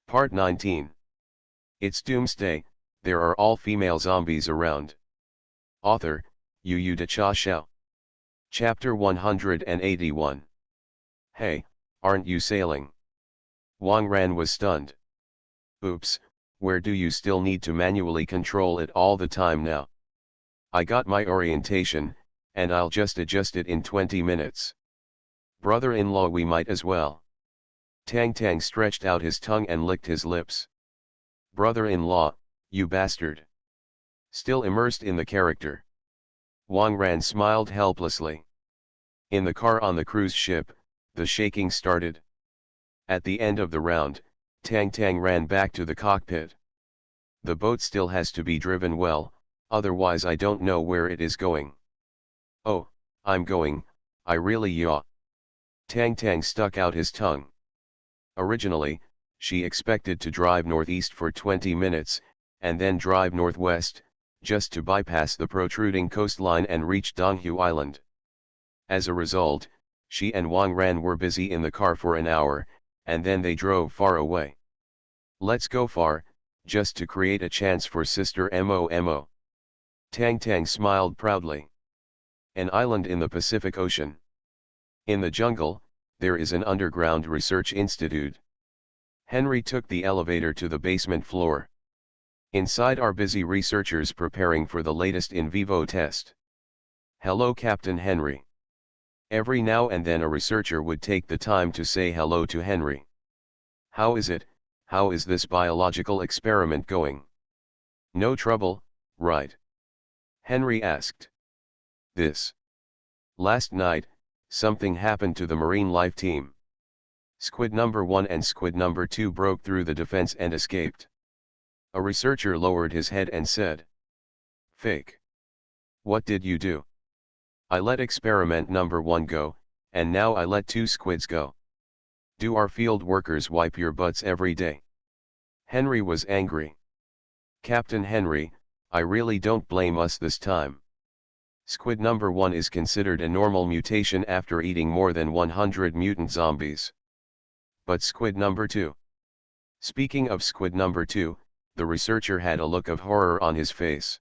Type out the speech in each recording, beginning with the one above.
Part 19. It's Doomsday, there are all-female zombies around. Author, Yu De Cha Xiao. Chapter 181. Hey, aren't you sailing? Wang Ran was stunned. Oops, where do you still need to manually control it all the time now? I got my orientation, and I'll just adjust it in 20 minutes. Brother-in-law, we might as well. Tang Tang stretched out his tongue and licked his lips. Brother-in-law, you bastard. Still immersed in the character. Wang Ran smiled helplessly. In the car on the cruise ship, the shaking started. At the end of the round, Tang Tang ran back to the cockpit. The boat still has to be driven well, otherwise I don't know where it is going. Oh, I'm going, I really yaw. Tang Tang stuck out his tongue. Originally, she expected to drive northeast for 20 minutes, and then drive northwest, just to bypass the protruding coastline and reach Donghu Island. As a result, she and Wang Ran were busy in the car for an hour, and then they drove far away. Let's go far, just to create a chance for Sister Mo. Tang Tang smiled proudly. An island in the Pacific Ocean. In the jungle, there is an underground research institute. Henry took the elevator to the basement floor. Inside are busy researchers preparing for the latest in vivo test. Hello, Captain Henry. Every now and then a researcher would take the time to say hello to Henry. How is it? How is this biological experiment going? No trouble, right? Henry asked. Last night, something happened to the marine life team. Squid number 1 and squid number 2 broke through the defense and escaped. A researcher lowered his head and said. Fake. What did you do? I let experiment number 1 go, and now I let 2 squids go. Do our field workers wipe your butts every day? Henry was angry. Captain Henry, I really don't blame us this time. Squid number 1 is considered a normal mutation after eating more than 100 mutant zombies. But squid number 2. Speaking of squid number 2, the researcher had a look of horror on his face.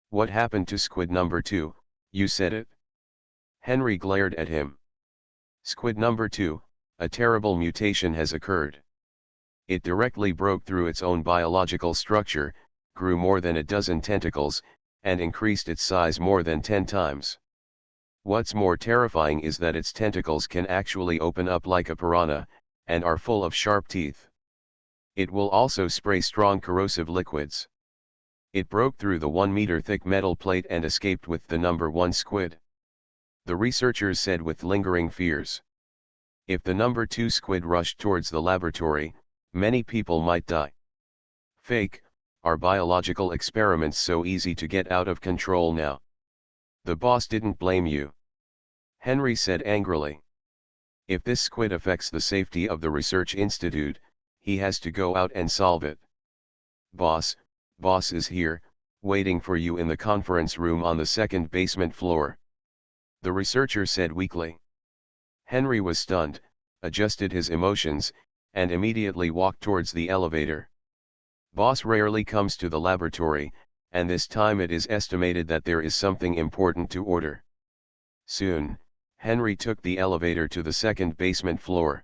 What happened to squid number 2, you said it? Henry glared at him. Squid number 2, a terrible mutation has occurred. It directly broke through its own biological structure, grew more than a dozen tentacles, and increased its size more than 10 times. What's more terrifying is that its tentacles can actually open up like a piranha, and are full of sharp teeth. It will also spray strong corrosive liquids. It broke through the 1-meter-thick metal plate and escaped with the number 1 squid. The researchers said with lingering fears. If the number 2 squid rushed towards the laboratory, many people might die. Fake, are biological experiments so easy to get out of control now? The boss didn't blame you. Henry said angrily. If this squid affects the safety of the research institute, he has to go out and solve it. Boss is here, waiting for you in the conference room on the 2nd basement floor. The researcher said weakly. Henry was stunned, adjusted his emotions, and immediately walked towards the elevator. Boss rarely comes to the laboratory, and this time it is estimated that there is something important to order. Soon, Henry took the elevator to the 2nd basement floor.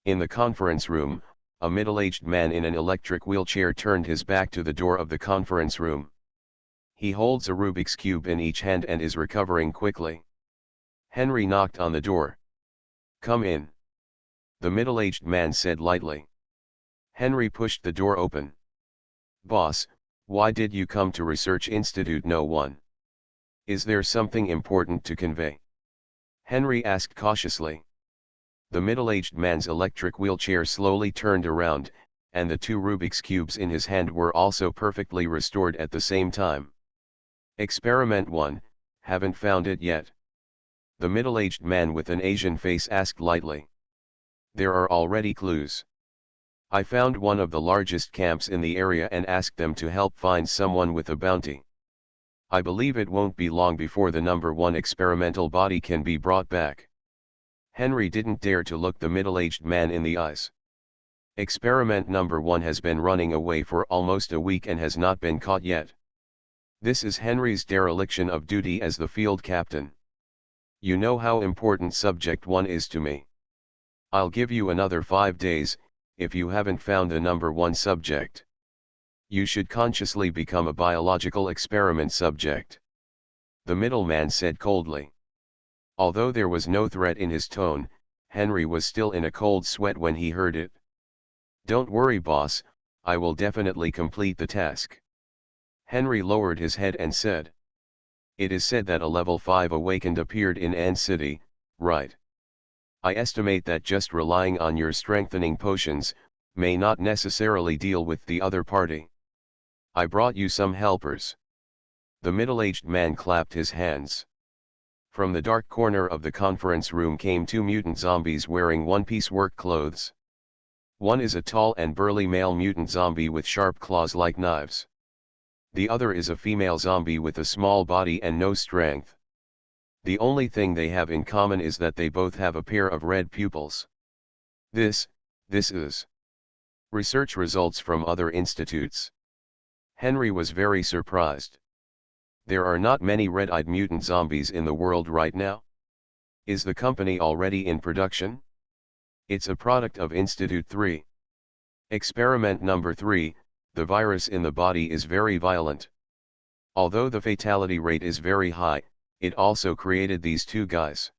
In the conference room, a middle-aged man in an electric wheelchair turned his back to the door of the conference room. He holds a Rubik's Cube in each hand and is recovering quickly. Henry knocked on the door. Come in. The middle-aged man said lightly. Henry pushed the door open. Boss, why did you come to Research Institute No. 1? Is there something important to convey? Henry asked cautiously. The middle-aged man's electric wheelchair slowly turned around, and the 2 Rubik's Cubes in his hand were also perfectly restored at the same time. Experiment 1, haven't found it yet? The middle-aged man with an Asian face asked lightly. There are already clues. I found one of the largest camps in the area and asked them to help find someone with a bounty. I believe it won't be long before the number 1 experimental body can be brought back. Henry didn't dare to look the middle-aged man in the eyes. Experiment number 1 has been running away for almost a week and has not been caught yet. This is Henry's dereliction of duty as the field captain. You know how important subject 1 is to me. I'll give you another 5 days, if you haven't found the number 1 subject. You should consciously become a biological experiment subject. The middleman said coldly. Although there was no threat in his tone, Henry was still in a cold sweat when he heard it. Don't worry, boss, I will definitely complete the task. Henry lowered his head and said. It is said that a level 5 awakened appeared in An City, right? I estimate that just relying on your strengthening potions, may not necessarily deal with the other party. I brought you some helpers. The middle-aged man clapped his hands. From the dark corner of the conference room came 2 mutant zombies wearing one-piece work clothes. One is a tall and burly male mutant zombie with sharp claws like knives. The other is a female zombie with a small body and no strength. The only thing they have in common is that they both have a pair of red pupils. This is research results from other institutes. Henry was very surprised. There are not many red-eyed mutant zombies in the world right now. Is the company already in production? It's a product of Institute 3. Experiment number 3, the virus in the body is very violent. Although the fatality rate is very high, it also created these 2 guys.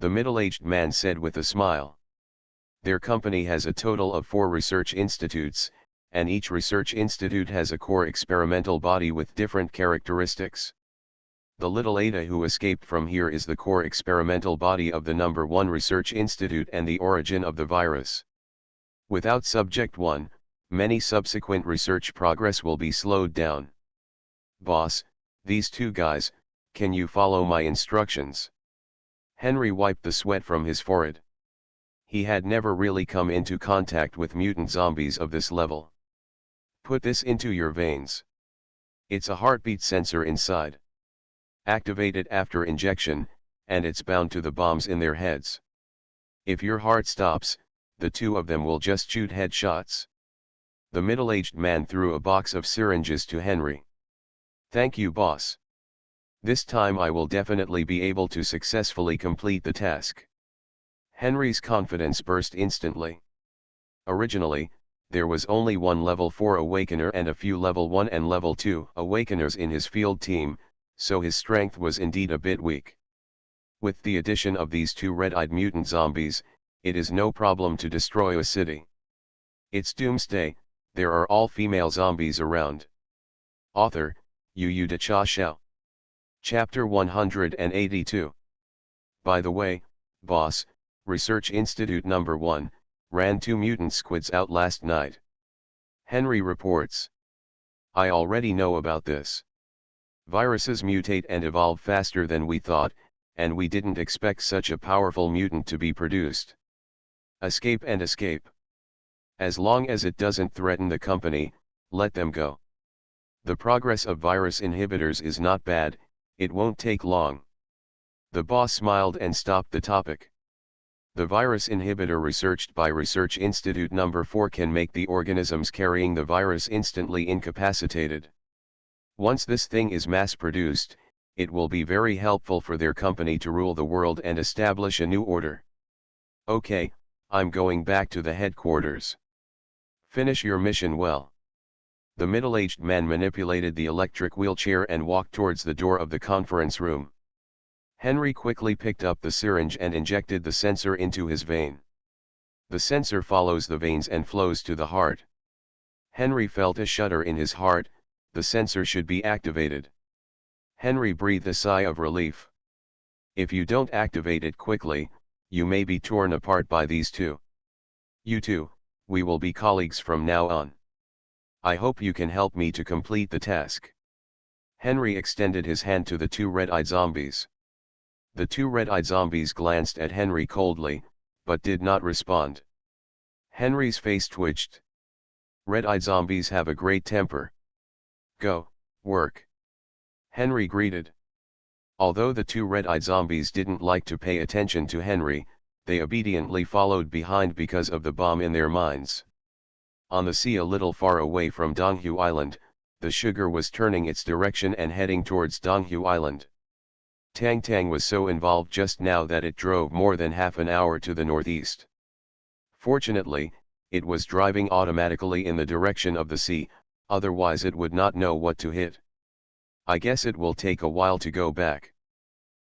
The middle-aged man said with a smile. Their company has a total of 4 research institutes, and each research institute has a core experimental body with different characteristics. The little Ada who escaped from here is the core experimental body of the number 1 research institute and the origin of the virus. Without subject 1, many subsequent research progress will be slowed down. Boss, these 2 guys, can you follow my instructions? Henry wiped the sweat from his forehead. He had never really come into contact with mutant zombies of this level. Put this into your veins. It's a heartbeat sensor inside. Activate it after injection, and it's bound to the bombs in their heads. If your heart stops, the 2 of them will just shoot headshots. The middle-aged man threw a box of syringes to Henry. Thank you, boss. This time I will definitely be able to successfully complete the task. Henry's confidence burst instantly. Originally, there was only 1 level 4 awakener and a few level 1 and level 2 awakeners in his field team, so his strength was indeed a bit weak. With the addition of these 2 red-eyed mutant zombies, it is no problem to destroy a city. It's Doomsday, there are all female zombies around. Author, Yu De Cha Xiao. Chapter 182. By the way, boss, Research Institute number 1, ran 2 mutant squids out last night. Henry reports. I already know about this. Viruses mutate and evolve faster than we thought, and we didn't expect such a powerful mutant to be produced. Escape and escape. As long as it doesn't threaten the company, let them go. The progress of virus inhibitors is not bad, it won't take long. The boss smiled and stopped the topic. The virus inhibitor researched by Research Institute number 4 can make the organisms carrying the virus instantly incapacitated. Once this thing is mass-produced, it will be very helpful for their company to rule the world and establish a new order. Okay, I'm going back to the headquarters. Finish your mission well. The middle-aged man manipulated the electric wheelchair and walked towards the door of the conference room. Henry quickly picked up the syringe and injected the sensor into his vein. The sensor follows the veins and flows to the heart. Henry felt a shudder in his heart, the sensor should be activated. Henry breathed a sigh of relief. If you don't activate it quickly, you may be torn apart by these 2. You 2, we will be colleagues from now on. I hope you can help me to complete the task. Henry extended his hand to the 2 red-eyed zombies. The 2 red-eyed zombies glanced at Henry coldly, but did not respond. Henry's face twitched. Red-eyed zombies have a great temper. Go, work. Henry greeted. Although the 2 red-eyed zombies didn't like to pay attention to Henry, they obediently followed behind because of the bomb in their minds. On the sea a little far away from Donghu Island, the sugar was turning its direction and heading towards Donghu Island. Tang Tang was so involved just now that it drove more than half an hour to the northeast. Fortunately, it was driving automatically in the direction of the sea, otherwise it would not know what to hit. I guess it will take a while to go back.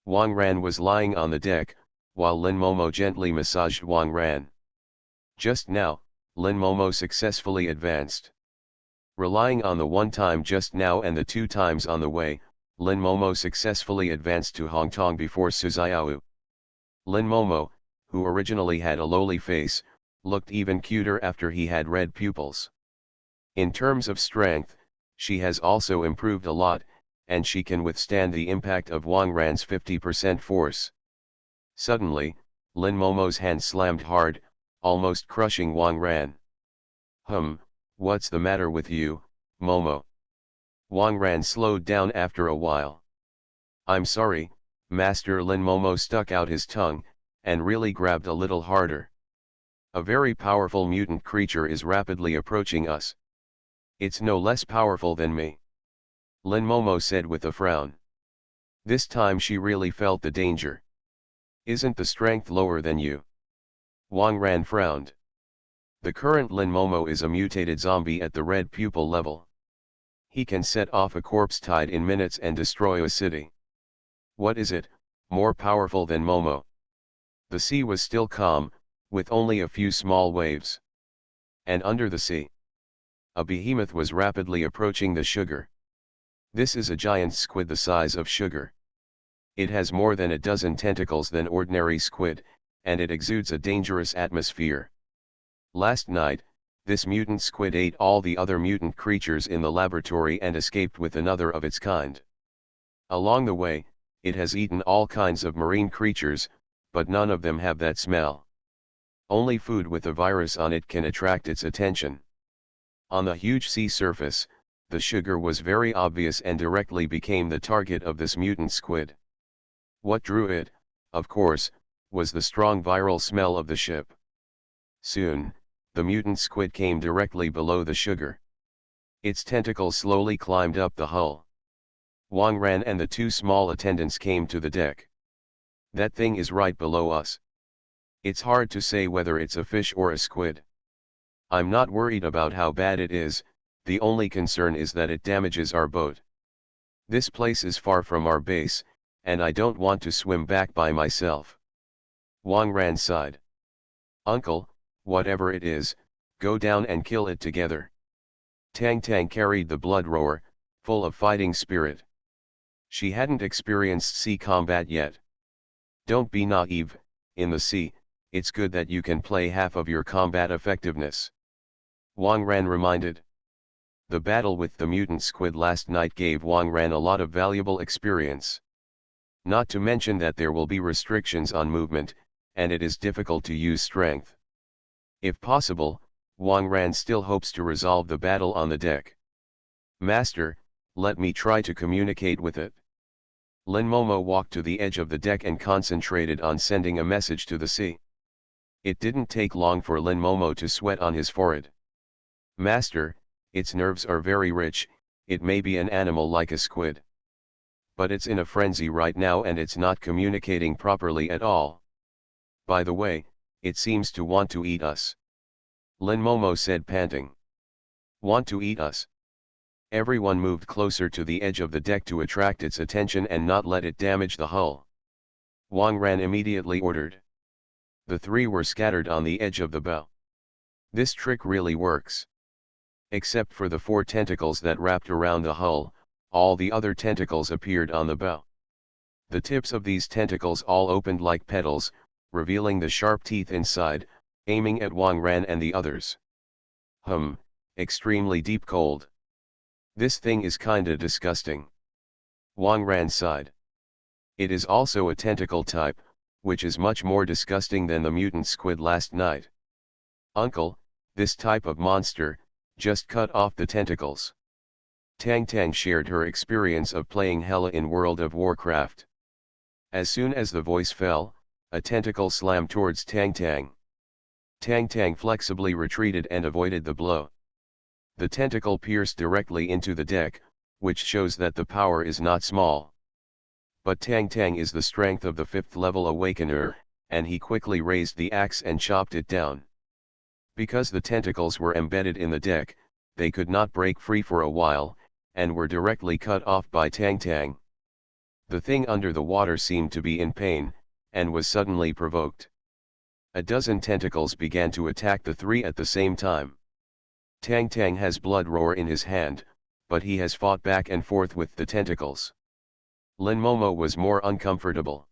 Wang Ran was lying on the deck, while Lin Momo gently massaged Wang Ran. Just now, Lin Momo successfully advanced. Relying on the one time just now and the 2 times on the way, Lin Momo successfully advanced to Hongtong before Suziao. Lin Momo, who originally had a lowly face, looked even cuter after he had red pupils. In terms of strength, she has also improved a lot, and she can withstand the impact of Wang Ran's 50% force. Suddenly, Lin Momo's hand slammed hard, almost crushing Wang Ran. What's the matter with you, Momo? Wang Ran slowed down after a while. I'm sorry, Master. Lin Momo stuck out his tongue, and really grabbed a little harder. A very powerful mutant creature is rapidly approaching us. It's no less powerful than me, Lin Momo said with a frown. This time she really felt the danger. Isn't the strength lower than you? Wang Ran frowned. The current Lin Momo is a mutated zombie at the red pupil level. He can set off a corpse tide in minutes and destroy a city. What is it, more powerful than Momo? The sea was still calm, with only a few small waves. And under the sea, a behemoth was rapidly approaching the sugar. This is a giant squid the size of sugar. It has more than a dozen tentacles than ordinary squid, and it exudes a dangerous atmosphere. Last night, this mutant squid ate all the other mutant creatures in the laboratory and escaped with another of its kind. Along the way, it has eaten all kinds of marine creatures, but none of them have that smell. Only food with a virus on it can attract its attention. On the huge sea surface, the sugar was very obvious and directly became the target of this mutant squid. What drew it, of course, was the strong viral smell of the ship. Soon, the mutant squid came directly below the sugar. Its tentacles slowly climbed up the hull. Wang Ran and the 2 small attendants came to the deck. That thing is right below us. It's hard to say whether it's a fish or a squid. I'm not worried about how bad it is, the only concern is that it damages our boat. This place is far from our base, and I don't want to swim back by myself. Wang Ran sighed. Uncle, whatever it is, go down and kill it together. Tang Tang carried the blood roar, full of fighting spirit. She hadn't experienced sea combat yet. Don't be naive, in the sea, it's good that you can play half of your combat effectiveness. Wang Ran reminded. The battle with the mutant squid last night gave Wang Ran a lot of valuable experience. Not to mention that there will be restrictions on movement, and it is difficult to use strength. If possible, Wang Ran still hopes to resolve the battle on the deck. Master, let me try to communicate with it. Lin Momo walked to the edge of the deck and concentrated on sending a message to the sea. It didn't take long for Lin Momo to sweat on his forehead. Master, its nerves are very rich, it may be an animal like a squid. But it's in a frenzy right now and it's not communicating properly at all. By the way, it seems to want to eat us. Lin Momo said, panting. Want to eat us? Everyone moved closer to the edge of the deck to attract its attention and not let it damage the hull. Wang Ran immediately ordered. The 3 were scattered on the edge of the bow. This trick really works. Except for the 4 tentacles that wrapped around the hull, all the other tentacles appeared on the bow. The tips of these tentacles all opened like petals, revealing the sharp teeth inside, aiming at Wang Ran and the others. Extremely deep cold. This thing is kinda disgusting. Wang Ran sighed. It is also a tentacle type, which is much more disgusting than the mutant squid last night. Uncle, this type of monster, just cut off the tentacles. Tang Tang shared her experience of playing Hela in World of Warcraft. As soon as the voice fell, a tentacle slammed towards Tang Tang. Tang Tang flexibly retreated and avoided the blow. The tentacle pierced directly into the deck, which shows that the power is not small. But Tang Tang is the strength of the 5th level awakener, and he quickly raised the axe and chopped it down. Because the tentacles were embedded in the deck, they could not break free for a while, and were directly cut off by Tang Tang. The thing under the water seemed to be in pain, and was suddenly provoked. A dozen tentacles began to attack the three at the same time. Tang Tang has blood roar in his hand, but he has fought back and forth with the tentacles. Lin Momo was more uncomfortable.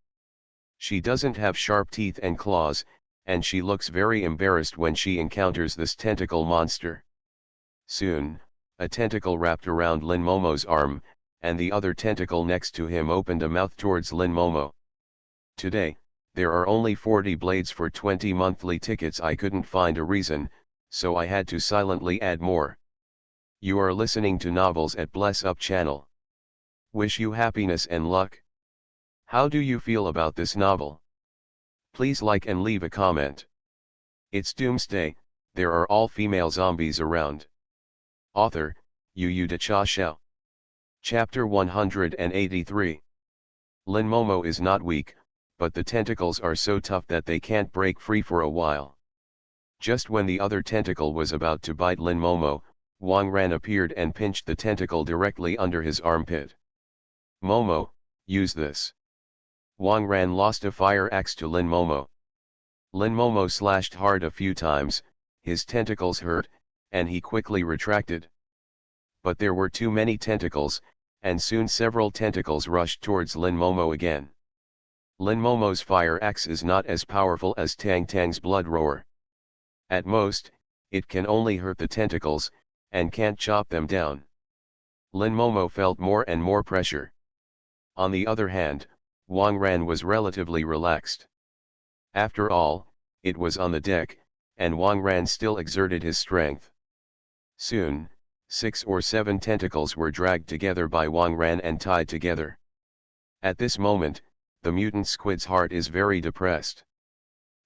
She doesn't have sharp teeth and claws, and she looks very embarrassed when she encounters this tentacle monster. Soon, a tentacle wrapped around Lin Momo's arm, and the other tentacle next to him opened a mouth towards Lin Momo. Today, there are only 40 blades for 20 monthly tickets. I couldn't find a reason, so I had to silently add more. You are listening to Novels at Bless Up channel. Wish you happiness and luck. How do you feel about this novel? Please like and leave a comment. It's Doomsday, there are all female zombies around. Author, Yu De Cha Xiao. Chapter 183. Lin Momo is not weak, but the tentacles are so tough that they can't break free for a while. Just when the other tentacle was about to bite Lin Momo, Wang Ran appeared and pinched the tentacle directly under his armpit. Momo, use this. Wang Ran lost a fire axe to Lin Momo. Lin Momo slashed hard a few times, his tentacles hurt, and he quickly retracted. But there were too many tentacles, and soon several tentacles rushed towards Lin Momo again. Lin Momo's fire axe is not as powerful as Tang Tang's blood roar. At most, it can only hurt the tentacles, and can't chop them down. Lin Momo felt more and more pressure. On the other hand, Wang Ran was relatively relaxed. After all, it was on the deck, and Wang Ran still exerted his strength. Soon, 6 or 7 tentacles were dragged together by Wang Ran and tied together. At this moment, the mutant squid's heart is very depressed.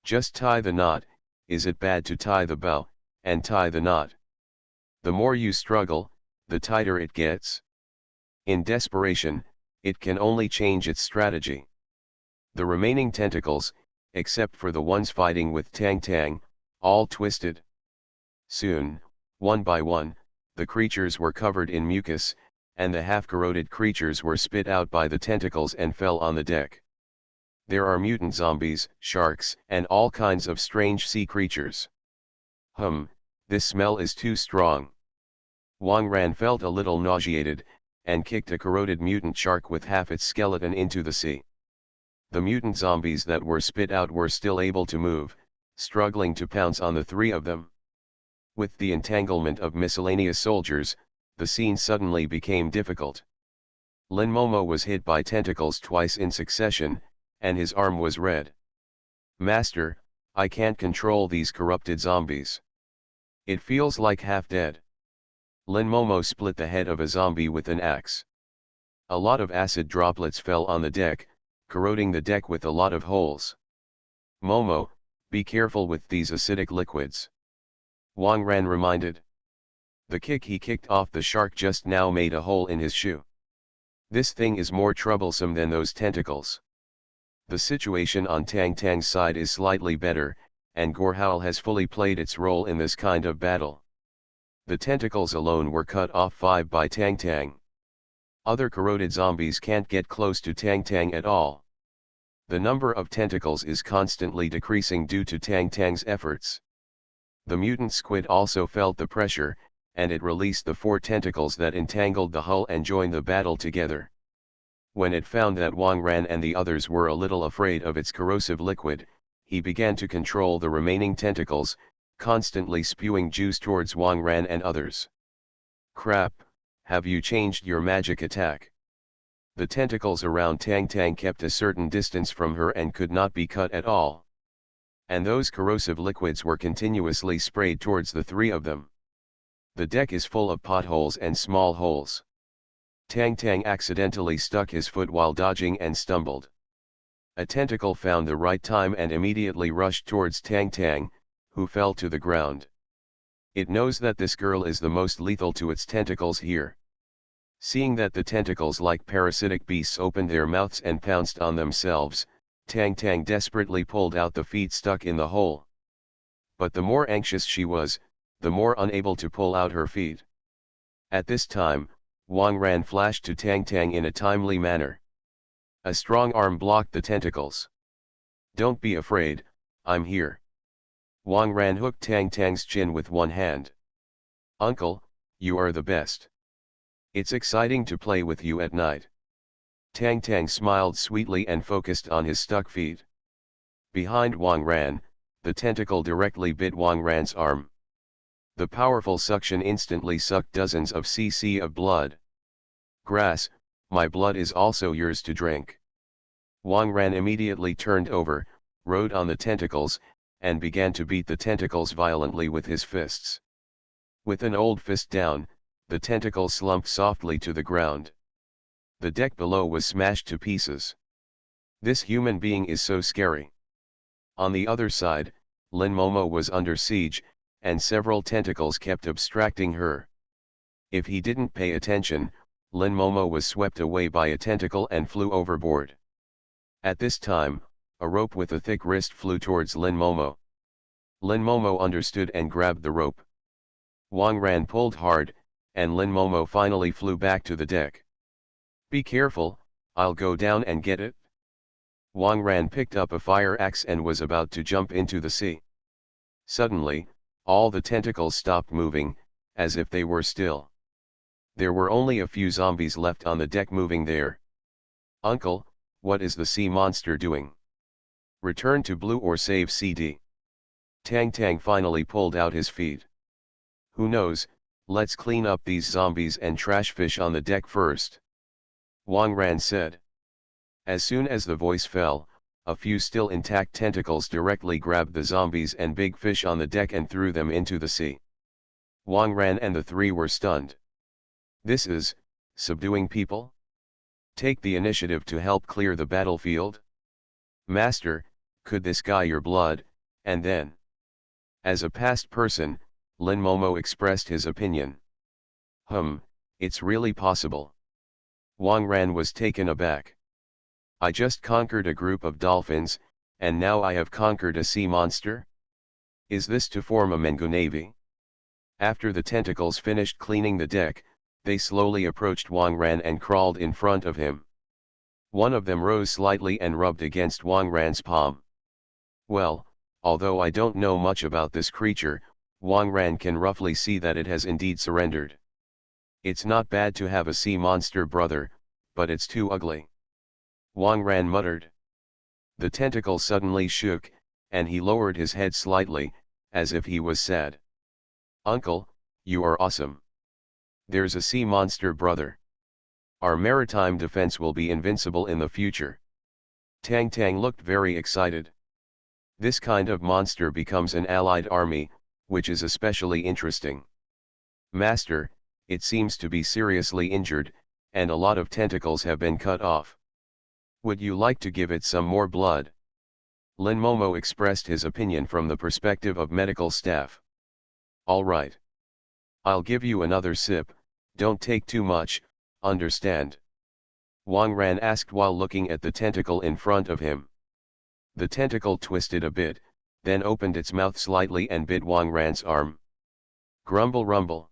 Just tie the knot. Is it bad to tie the bow, and tie the knot? The more you struggle, the tighter it gets. In desperation, it can only change its strategy. The remaining tentacles, except for the ones fighting with Tang Tang, all twisted. Soon, one by one, the creatures were covered in mucus, and the half-corroded creatures were spit out by the tentacles and fell on the deck. There are mutant zombies, sharks, and all kinds of strange sea creatures. This smell is too strong. Wang Ran felt a little nauseated, and kicked a corroded mutant shark with half its skeleton into the sea. The mutant zombies that were spit out were still able to move, struggling to pounce on the 3 of them. With the entanglement of miscellaneous soldiers, the scene suddenly became difficult. Lin Momo was hit by tentacles twice in succession, and his arm was red. Master, I can't control these corrupted zombies. It feels like half dead. Lin Momo split the head of a zombie with an axe. A lot of acid droplets fell on the deck, corroding the deck with a lot of holes. Momo, be careful with these acidic liquids. Wang Ran reminded. The kick he kicked off the shark just now made a hole in his shoe. This thing is more troublesome than those tentacles. The situation on Tang Tang's side is slightly better, and Gorhowl has fully played its role in this kind of battle. The tentacles alone were cut off 5 by Tang Tang. Other corroded zombies can't get close to Tang Tang at all. The number of tentacles is constantly decreasing due to Tang Tang's efforts. The mutant squid also felt the pressure, and it released the 4 tentacles that entangled the hull and joined the battle together. When it found that Wang Ran and the others were a little afraid of its corrosive liquid, he began to control the remaining tentacles, constantly spewing juice towards Wang Ran and others. Crap, have you changed your magic attack? The tentacles around Tang Tang kept a certain distance from her and could not be cut at all. And those corrosive liquids were continuously sprayed towards the 3 of them. The deck is full of potholes and small holes. Tang Tang accidentally stuck his foot while dodging and stumbled. A tentacle found the right time and immediately rushed towards Tang Tang, who fell to the ground. It knows that this girl is the most lethal to its tentacles here. Seeing that the tentacles like parasitic beasts opened their mouths and pounced on themselves, Tang Tang desperately pulled out the feet stuck in the hole. But the more anxious she was, the more unable to pull out her feet. At this time, Wang Ran flashed to Tang Tang in a timely manner. A strong arm blocked the tentacles. "Don't be afraid, I'm here." Wang Ran hooked Tang Tang's chin with one hand. "Uncle, you are the best. It's exciting to play with you at night." Tang Tang smiled sweetly and focused on his stuck feet. Behind Wang Ran, the tentacle directly bit Wang Ran's arm. The powerful suction instantly sucked dozens of cc of blood. "Grass, my blood is also yours to drink." Wang Ran immediately turned over, rode on the tentacles, and began to beat the tentacles violently with his fists. With an old fist down, the tentacle slumped softly to the ground. The deck below was smashed to pieces. This human being is so scary. On the other side, Lin Momo was under siege, and several tentacles kept abstracting her. If he didn't pay attention, Lin Momo was swept away by a tentacle and flew overboard. At this time, a rope with a thick wrist flew towards Lin Momo. Lin Momo understood and grabbed the rope. Wang Ran pulled hard, and Lin Momo finally flew back to the deck. "Be careful, I'll go down and get it." Wang Ran picked up a fire axe and was about to jump into the sea. Suddenly, all the tentacles stopped moving, as if they were still. There were only a few zombies left on the deck moving there. "Uncle, what is the sea monster doing? Return to blue or save CD." Tang Tang finally pulled out his feet. "Who knows, let's clean up these zombies and trash fish on the deck first," Wang Ran said. As soon as the voice fell, a few still intact tentacles directly grabbed the zombies and big fish on the deck and threw them into the sea. Wang Ran and the three were stunned. "This is subduing people? Take the initiative to help clear the battlefield? Master, could this guy your blood, and then?" As a past person, Lin Momo expressed his opinion. It's really possible." Wang Ran was taken aback. "I just conquered a group of dolphins, and now I have conquered a sea monster? Is this to form a Mengu navy?" After the tentacles finished cleaning the deck, they slowly approached Wang Ran and crawled in front of him. One of them rose slightly and rubbed against Wang Ran's palm. "Well, although I don't know much about this creature, Wang Ran can roughly see that it has indeed surrendered. It's not bad to have a sea monster brother, but it's too ugly," Wang Ran muttered. The tentacle suddenly shook, and he lowered his head slightly, as if he was sad. "Uncle, you are awesome. There's a sea monster brother. Our maritime defense will be invincible in the future." Tang Tang looked very excited. This kind of monster becomes an allied army, which is especially interesting. "Master, it seems to be seriously injured, and a lot of tentacles have been cut off. Would you like to give it some more blood?" Lin Momo expressed his opinion from the perspective of medical staff. "All right. I'll give you another sip, don't take too much, understand?" Wang Ran asked while looking at the tentacle in front of him. The tentacle twisted a bit, then opened its mouth slightly and bit Wang Ran's arm. Grumble rumble.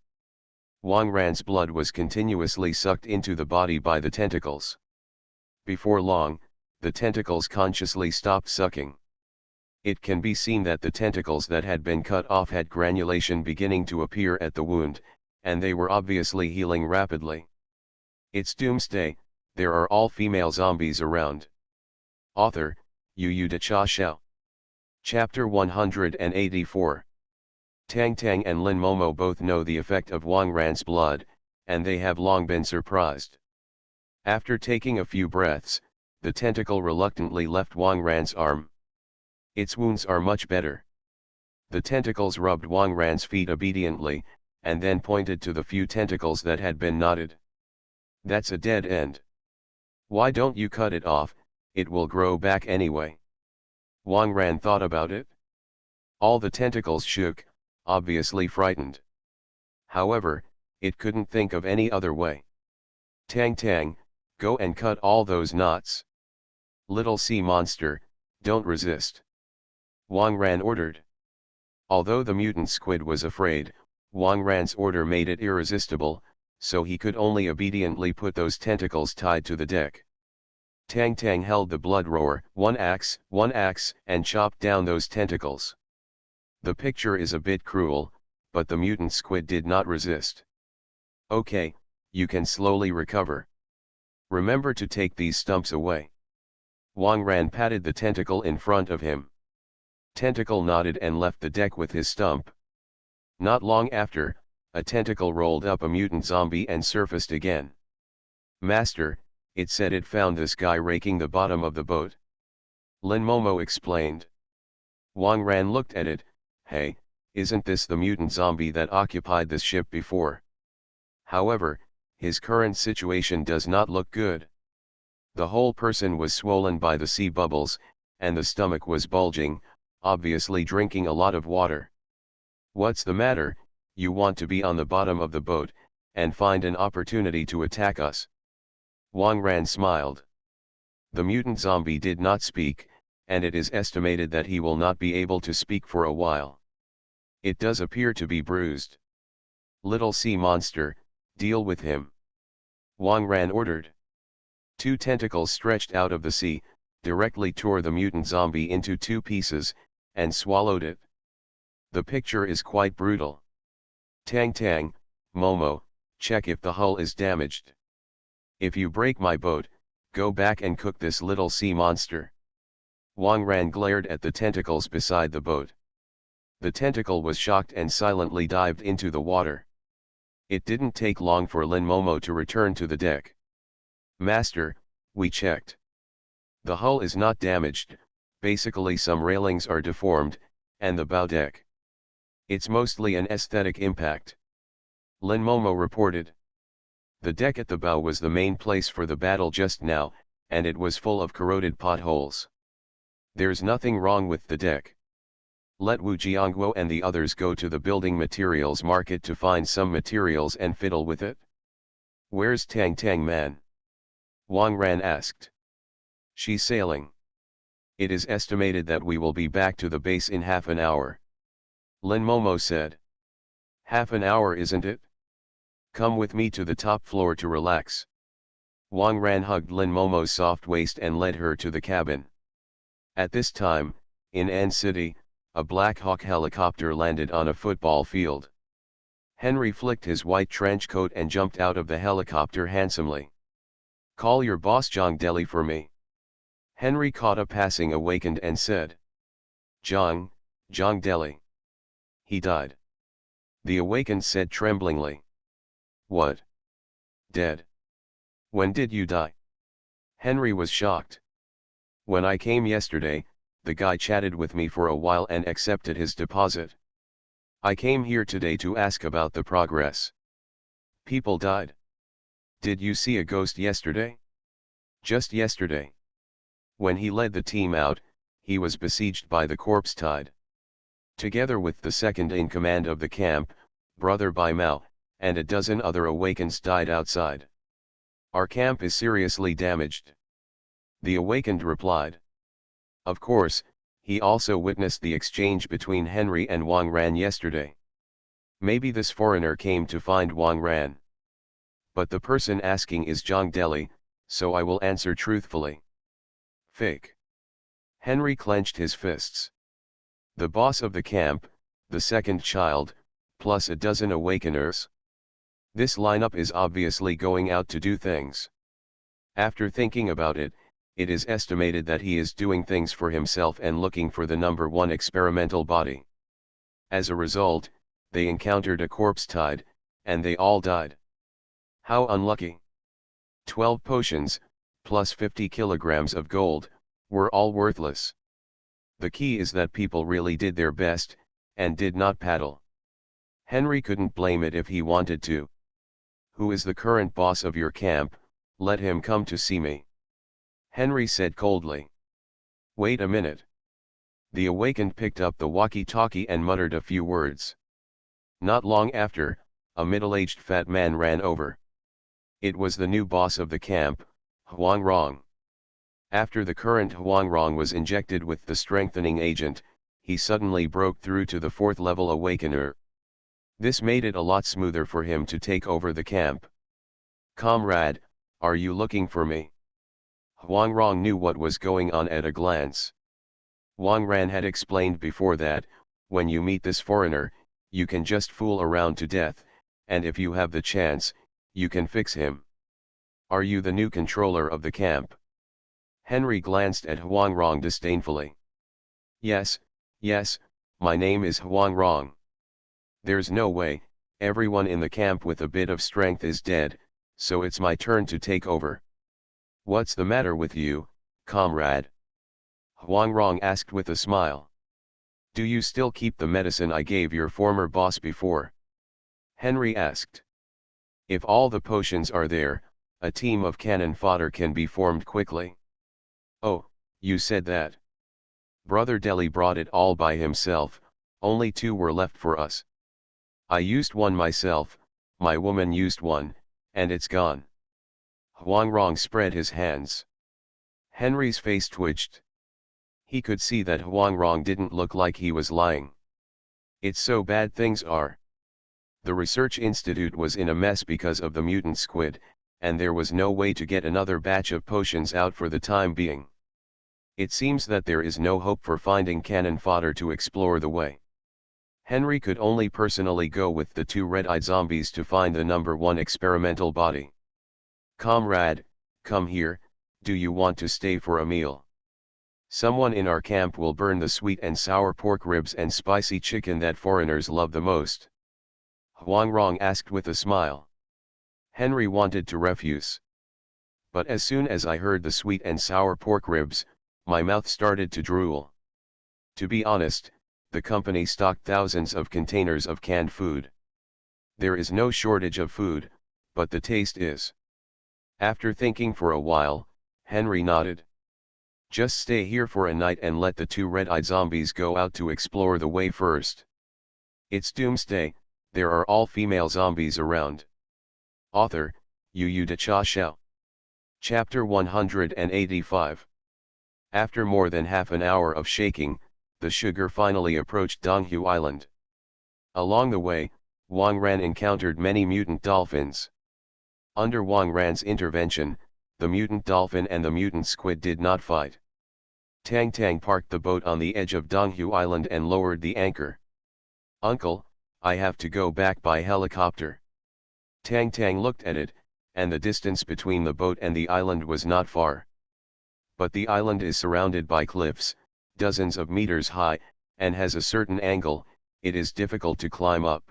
Wang Ran's blood was continuously sucked into the body by the tentacles. Before long, the tentacles consciously stopped sucking. It can be seen that the tentacles that had been cut off had granulation beginning to appear at the wound, and they were obviously healing rapidly. It's Doomsday, there are all female zombies around. Author, Yu De Cha Xiao. Chapter 184. Tang Tang and Lin Momo both know the effect of Wang Ran's blood, and they have long been surprised. After taking a few breaths, the tentacle reluctantly left Wang Ran's arm. Its wounds are much better. The tentacles rubbed Wang Ran's feet obediently, and then pointed to the few tentacles that had been knotted. "That's a dead end. Why don't you cut it off, it will grow back anyway." Wang Ran thought about it. All the tentacles shook, obviously frightened. However, it couldn't think of any other way. Tang Tang, go and cut all those knots. Little sea monster, don't resist. Wang Ran ordered. Although the mutant squid was afraid, Wang Ran's order made it irresistible, so he could only obediently put those tentacles tied to the deck. Tang Tang held the blood roar, one axe, and chopped down those tentacles. The picture is a bit cruel, but the mutant squid did not resist. Okay, you can slowly recover. Remember to take these stumps away. Wang Ran patted the tentacle in front of him. Tentacle nodded and left the deck with his stump. Not long after, a tentacle rolled up a mutant zombie and surfaced again. Master, it said it found this guy raking the bottom of the boat. Lin Momo explained. Wang Ran looked at it. Hey, isn't this the mutant zombie that occupied this ship before? However, his current situation does not look good. The whole person was swollen by the sea bubbles, and the stomach was bulging, obviously drinking a lot of water. What's the matter? You want to be on the bottom of the boat, and find an opportunity to attack us? Wang Ran smiled. The mutant zombie did not speak, and it is estimated that he will not be able to speak for a while. It does appear to be bruised. Little sea monster, deal with him. Wang Ran ordered. Two tentacles stretched out of the sea, directly tore the mutant zombie into two pieces, and swallowed it. The picture is quite brutal. Tang Tang, Momo, check if the hull is damaged. If you break my boat, go back and cook this little sea monster. Wang Ran glared at the tentacles beside the boat. The tentacle was shocked and silently dived into the water. It didn't take long for Lin Momo to return to the deck. Master, we checked. The hull is not damaged, basically some railings are deformed, and the bow deck. It's mostly an aesthetic impact. Lin Momo reported. The deck at the bow was the main place for the battle just now, and it was full of corroded potholes. There's nothing wrong with the deck. Let Wu Jiangguo and the others go to the building materials market to find some materials and fiddle with it. Where's Tang Tang Man? Wang Ran asked. She's sailing. It is estimated that we will be back to the base in half an hour. Lin Momo said. Half an hour, isn't it? Come with me to the top floor to relax. Wang Ran hugged Lin Momo's soft waist and led her to the cabin. At this time, in An City, a Black Hawk helicopter landed on a football field. Henry flicked his white trench coat and jumped out of the helicopter handsomely. Call your boss Zhang Deli for me. Henry caught a passing awakened and said. Zhang Deli. He died. The awakened said tremblingly. What? Dead? When did you die? Henry was shocked. When I came yesterday, the guy chatted with me for a while and accepted his deposit. I came here today to ask about the progress. People died. Did you see a ghost yesterday? Just yesterday. When he led the team out, he was besieged by the corpse tide. Together with the second in command of the camp, Brother Bai Mao, and a dozen other awakens died outside. Our camp is seriously damaged. The awakened replied. Of course, he also witnessed the exchange between Henry and Wang Ran yesterday. Maybe this foreigner came to find Wang Ran. But the person asking is Zhang Deli, so I will answer truthfully. Fake. Henry clenched his fists. The boss of the camp, the second child, plus a dozen awakeners. This lineup is obviously going out to do things. After thinking about it, it is estimated that he is doing things for himself and looking for the number one experimental body. As a result, they encountered a corpse tide, and they all died. How unlucky. 12 potions, plus 50 kilograms of gold, were all worthless. The key is that people really did their best, and did not paddle. Henry couldn't blame it if he wanted to. Who is the current boss of your camp? Let him come to see me. Henry said coldly. Wait a minute. The awakened picked up the walkie-talkie and muttered a few words. Not long after, a middle-aged fat man ran over. It was the new boss of the camp, Huang Rong. After the current Huang Rong was injected with the strengthening agent, he suddenly broke through to the 4th level awakener. This made it a lot smoother for him to take over the camp. "Comrade, are you looking for me?" Huang Rong knew what was going on at a glance. Wang Ran had explained before that, when you meet this foreigner, you can just fool around to death, and if you have the chance, you can fix him. "Are you the new controller of the camp?" Henry glanced at Huang Rong disdainfully. Yes, my name is Huang Rong." "There's no way, everyone in the camp with a bit of strength is dead, so it's my turn to take over." "What's the matter with you, comrade?" Huang Rong asked with a smile. "Do you still keep the medicine I gave your former boss before?" Henry asked. "If all the potions are there, a team of cannon fodder can be formed quickly." "Oh, you said that." "Brother Deli brought it all by himself, only 2 were left for us. I used one myself, my woman used one, and it's gone." Huang Rong spread his hands. Henry's face twitched. He could see that Huang Rong didn't look like he was lying. "It's so bad things are. The research institute was in a mess because of the mutant squid, and there was no way to get another batch of potions out for the time being. It seems that there is no hope for finding cannon fodder to explore the way. Henry could only personally go with the 2 red-eyed zombies to find the number 1 experimental body. "Comrade, come here, do you want to stay for a meal? Someone in our camp will burn the sweet and sour pork ribs and spicy chicken that foreigners love the most." Huang Rong asked with a smile. Henry wanted to refuse. "But as soon as I heard the sweet and sour pork ribs, my mouth started to drool. To be honest, the company stocked thousands of containers of canned food. There is no shortage of food, but the taste is." After thinking for a while, Henry nodded. "Just stay here for a night and let the 2 red-eyed zombies go out to explore the way first. It's Doomsday, there are all female zombies around." Author, Yu De Cha Xiao. Chapter 185. After more than half an hour of shaking, the sugar finally approached Donghu Island. Along the way, Wang Ran encountered many mutant dolphins. Under Wang Ran's intervention, the mutant dolphin and the mutant squid did not fight. Tang Tang parked the boat on the edge of Donghu Island and lowered the anchor. "Uncle, I have to go back by helicopter." Tang Tang looked at it, and the distance between the boat and the island was not far. "But the island is surrounded by cliffs, dozens of meters high, and has a certain angle, it is difficult to climb up.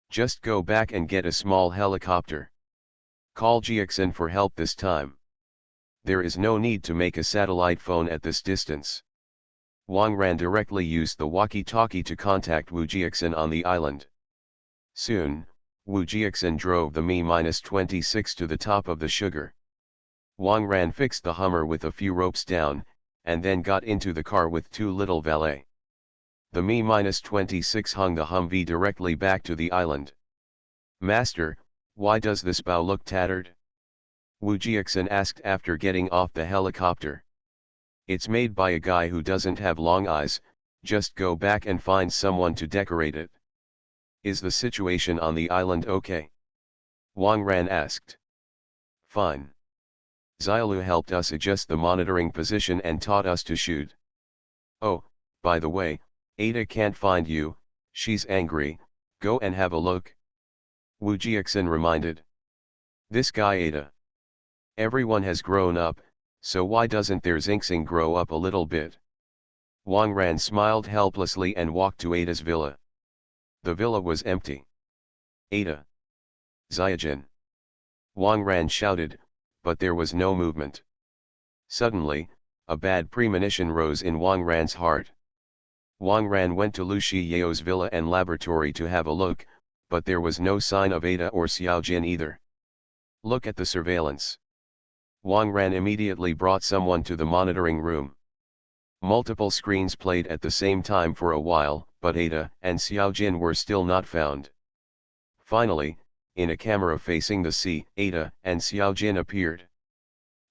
Just go back and get a small helicopter. Call Jiaxin for help this time. There is no need to make a satellite phone at this distance." Wang Ran directly used the walkie-talkie to contact Wu Jiaxin on the island. Soon, Wu Jiaxin drove the Mi-26 to the top of the sugar. Wang Ran fixed the Hummer with a few ropes down, and then got into the car with 2 little valet. The Mi-26 hung the Humvee directly back to the island. "Master, why does this bow look tattered?" Wu Jiaxin asked after getting off the helicopter. "It's made by a guy who doesn't have long eyes, just go back and find someone to decorate it." "Is the situation on the island okay?" Wang Ran asked. "Fine. Xiaolu helped us adjust the monitoring position and taught us to shoot. Oh, by the way, Ada can't find you, she's angry, go and have a look." Wu Jiaxin reminded. "This guy Ada. Everyone has grown up, so why doesn't their Xingxing grow up a little bit?" Wang Ran smiled helplessly and walked to Ada's villa. The villa was empty. "Ada! Xiaojin!" Wang Ran shouted, but there was no movement. Suddenly, a bad premonition rose in Wang Ran's heart. Wang Ran went to Lu Shiyao's villa and laboratory to have a look, but there was no sign of Ada or Xiaojin either. "Look at the surveillance." Wang Ran immediately brought someone to the monitoring room. Multiple screens played at the same time for a while, but Ada and Xiaojin were still not found. Finally, in a camera facing the sea, Ada and Xiaojin appeared.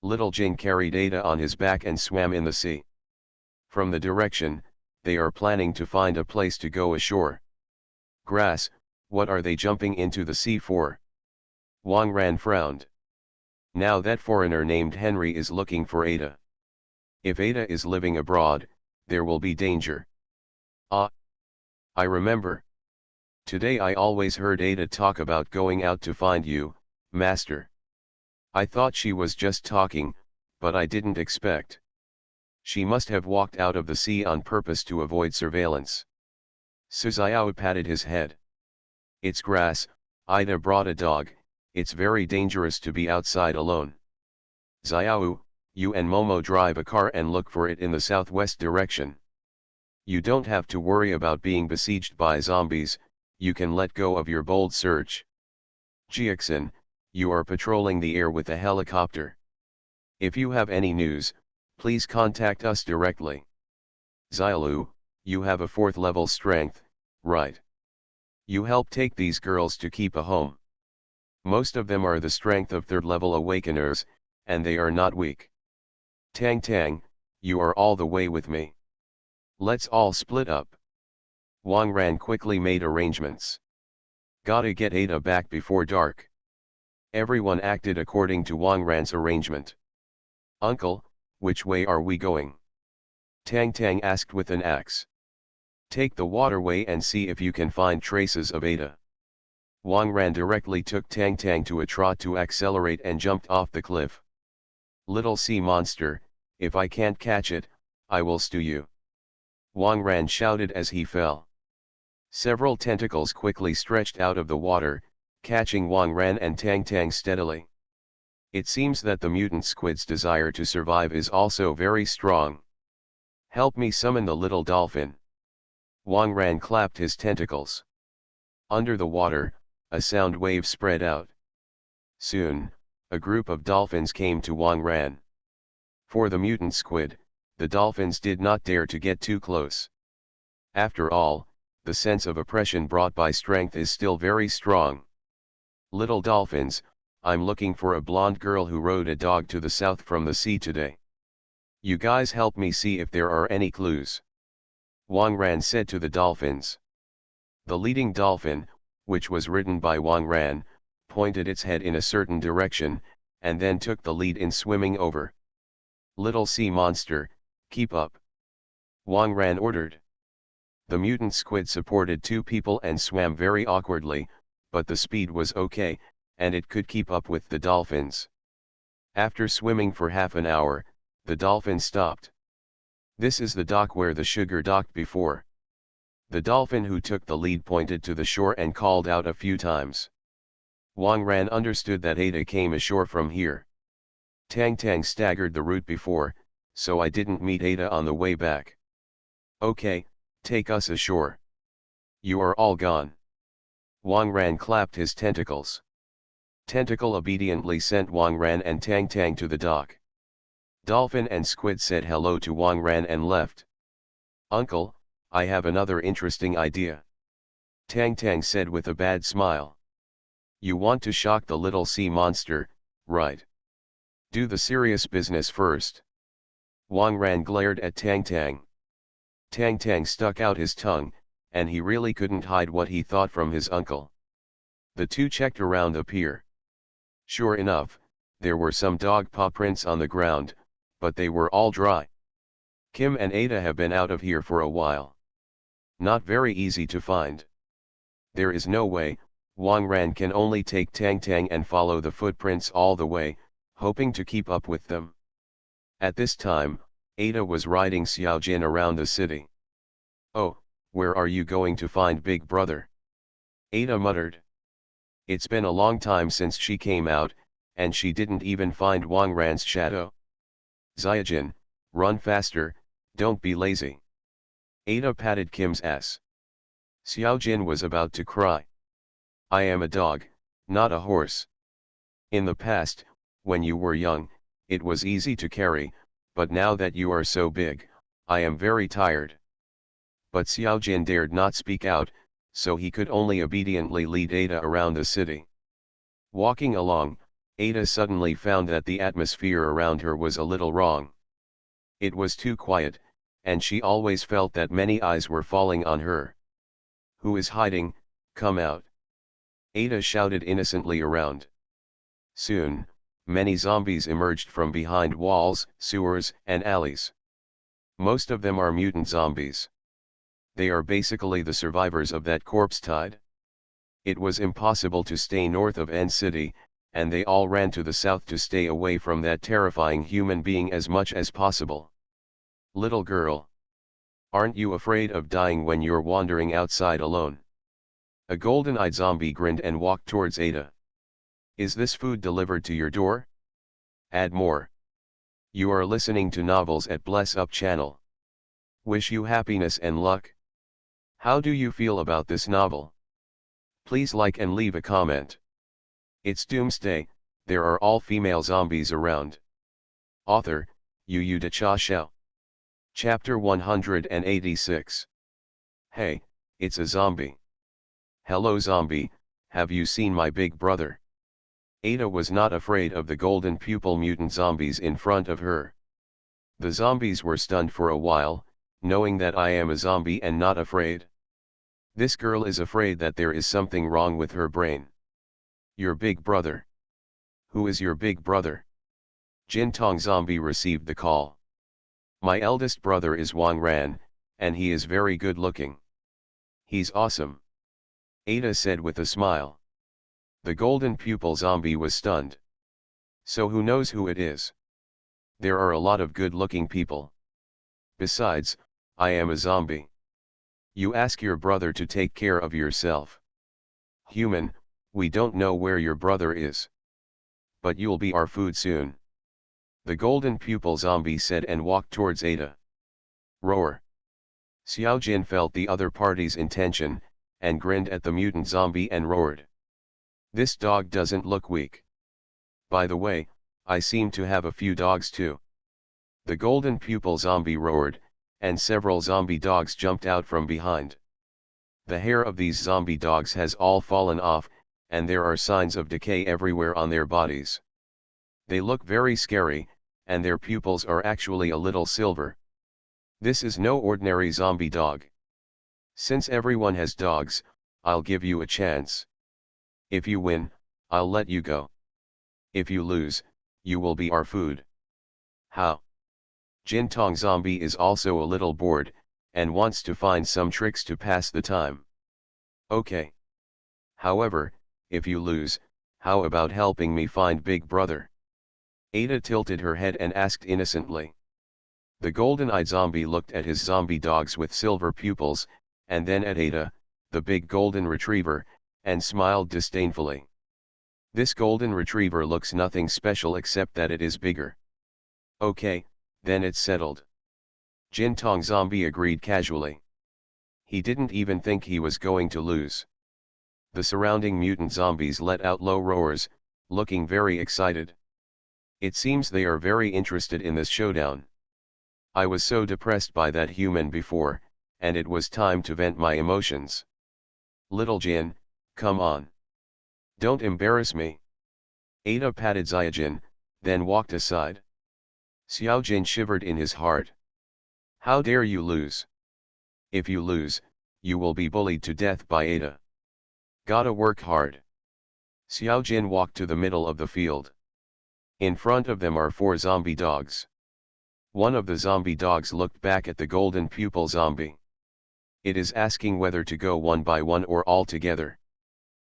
Little Jin carried Ada on his back and swam in the sea. From the direction, they are planning to find a place to go ashore. Grass, what are they jumping into the sea for? Wang Ran frowned. Now that foreigner named Henry is looking for Ada. If Ada is living abroad, there will be danger. Ah! I remember. Today I always heard Ada talk about going out to find you, master. I thought she was just talking, but I didn't expect. She must have walked out of the sea on purpose to avoid surveillance. Su Xiao patted his head. It's grass, Ida brought a dog, it's very dangerous to be outside alone. Xiao, you and Momo drive a car and look for it in the southwest direction. You don't have to worry about being besieged by zombies, you can let go of your bold search. Jiaxin, you are patrolling the air with a helicopter. If you have any news, please contact us directly. Xiaolu, you have a 4th level strength, right? You help take these girls to keep a home. Most of them are the strength of 3rd level awakeners, and they are not weak. Tang Tang, you are all the way with me. Let's all split up. Wang Ran quickly made arrangements. Gotta get Ada back before dark. Everyone acted according to Wang Ran's arrangement. Uncle, which way are we going? Tang Tang asked with an axe. Take the waterway and see if you can find traces of Ada. Wang Ran directly took Tang Tang to a trot to accelerate and jumped off the cliff. Little sea monster, if I can't catch it, I will stew you. Wang Ran shouted as he fell. Several tentacles quickly stretched out of the water, catching Wang Ran and Tang Tang steadily. It seems that the mutant squid's desire to survive is also very strong. Help me summon the little dolphin. Wang Ran clapped his tentacles. Under the water, a sound wave spread out. Soon, a group of dolphins came to Wang Ran. For the mutant squid, the dolphins did not dare to get too close. After all, the sense of oppression brought by strength is still very strong. Little dolphins, I'm looking for a blonde girl who rode a dog to the south from the sea today. You guys help me see if there are any clues. Wang Ran said to the dolphins. The leading dolphin, which was ridden by Wang Ran, pointed its head in a certain direction, and then took the lead in swimming over. Little sea monster, keep up. Wang Ran ordered. The mutant squid supported 2 people and swam very awkwardly, but the speed was okay, and it could keep up with the dolphins. After swimming for half an hour, the dolphin stopped. This is the dock where the sugar docked before. The dolphin who took the lead pointed to the shore and called out a few times. Wang Ran understood that Ada came ashore from here. Tang Tang staggered the route before, so I didn't meet Ada on the way back. Okay, take us ashore. You are all gone. Wang Ran clapped his tentacles. Tentacle obediently sent Wang Ran and Tang Tang to the dock. Dolphin and squid said hello to Wang Ran and left. Uncle, I have another interesting idea. Tang Tang said with a bad smile. You want to shock the little sea monster, right? Do the serious business first. Wang Ran glared at Tang Tang. Tang Tang stuck out his tongue, and he really couldn't hide what he thought from his uncle. The two checked around the pier. Sure enough, there were some dog paw prints on the ground, but they were all dry. Kim and Ada have been out of here for a while. Not very easy to find. There is no way, Wang Ran can only take Tang Tang and follow the footprints all the way, hoping to keep up with them. At this time, Ada was riding Xiaojin around the city. Oh, where are you going to find Big Brother? Ada muttered. It's been a long time since she came out, and she didn't even find Wang Ran's shadow. Xiaojin, run faster, don't be lazy. Ada patted Kim's ass. Xiaojin was about to cry. I am a dog, not a horse. In the past, when you were young, it was easy to carry, but now that you are so big, I am very tired. But Xiaojin dared not speak out, so he could only obediently lead Ada around the city. Walking along, Ada suddenly found that the atmosphere around her was a little wrong. It was too quiet, and she always felt that many eyes were falling on her. Who is hiding? Come out. Ada shouted innocently around. Soon, many zombies emerged from behind walls, sewers, and alleys. Most of them are mutant zombies. They are basically the survivors of that corpse tide. It was impossible to stay north of N City, and they all ran to the south to stay away from that terrifying human being as much as possible. Little girl. Aren't you afraid of dying when you're wandering outside alone? A golden-eyed zombie grinned and walked towards Ada. Is this food delivered to your door? Add more. You are listening to novels at Bless Up channel. Wish you happiness and luck. How do you feel about this novel? Please like and leave a comment. It's Doomsday, there are all female zombies around. Author, Yu Da Cha Xiao. Chapter 186. Hey, it's a zombie. Hello zombie, have you seen my big brother? Ada was not afraid of the golden pupil mutant zombies in front of her. The zombies were stunned for a while, knowing that I am a zombie and not afraid. This girl is afraid that there is something wrong with her brain. Your big brother. Who is your big brother? Jin Tong zombie received the call. My eldest brother is Wang Ran, and he is very good looking. He's awesome. Ada said with a smile. The golden pupil zombie was stunned. So who knows who it is? There are a lot of good-looking people. Besides, I am a zombie. You ask your brother to take care of yourself. Human, we don't know where your brother is. But you'll be our food soon. The golden pupil zombie said and walked towards Ada. Roar. Xiaojin felt the other party's intention, and grinned at the mutant zombie and roared. This dog doesn't look weak. By the way, I seem to have a few dogs too. The golden pupil zombie roared, and several zombie dogs jumped out from behind. The hair of these zombie dogs has all fallen off, and there are signs of decay everywhere on their bodies. They look very scary, and their pupils are actually a little silver. This is no ordinary zombie dog. Since everyone has dogs, I'll give you a chance. If you win, I'll let you go. If you lose, you will be our food. How? Jin Tong zombie is also a little bored, and wants to find some tricks to pass the time. Okay. However, if you lose, how about helping me find Big Brother? Ada tilted her head and asked innocently. The golden-eyed zombie looked at his zombie dogs with silver pupils, and then at Ada, the big golden retriever, and smiled disdainfully. This golden retriever looks nothing special except that it is bigger. Okay, then it's settled. Jin Tong zombie agreed casually. He didn't even think he was going to lose. The surrounding mutant zombies let out low roars, looking very excited. It seems they are very interested in this showdown. I was so depressed by that human before, and it was time to vent my emotions. Little Jin, come on. Don't embarrass me. Ada patted Xiaojin, then walked aside. Xiaojin shivered in his heart. How dare you lose? If you lose, you will be bullied to death by Ada. Gotta work hard. Xiaojin walked to the middle of the field. In front of them are 4 zombie dogs. One of the zombie dogs looked back at the golden pupil zombie. It is asking whether to go one by one or all together.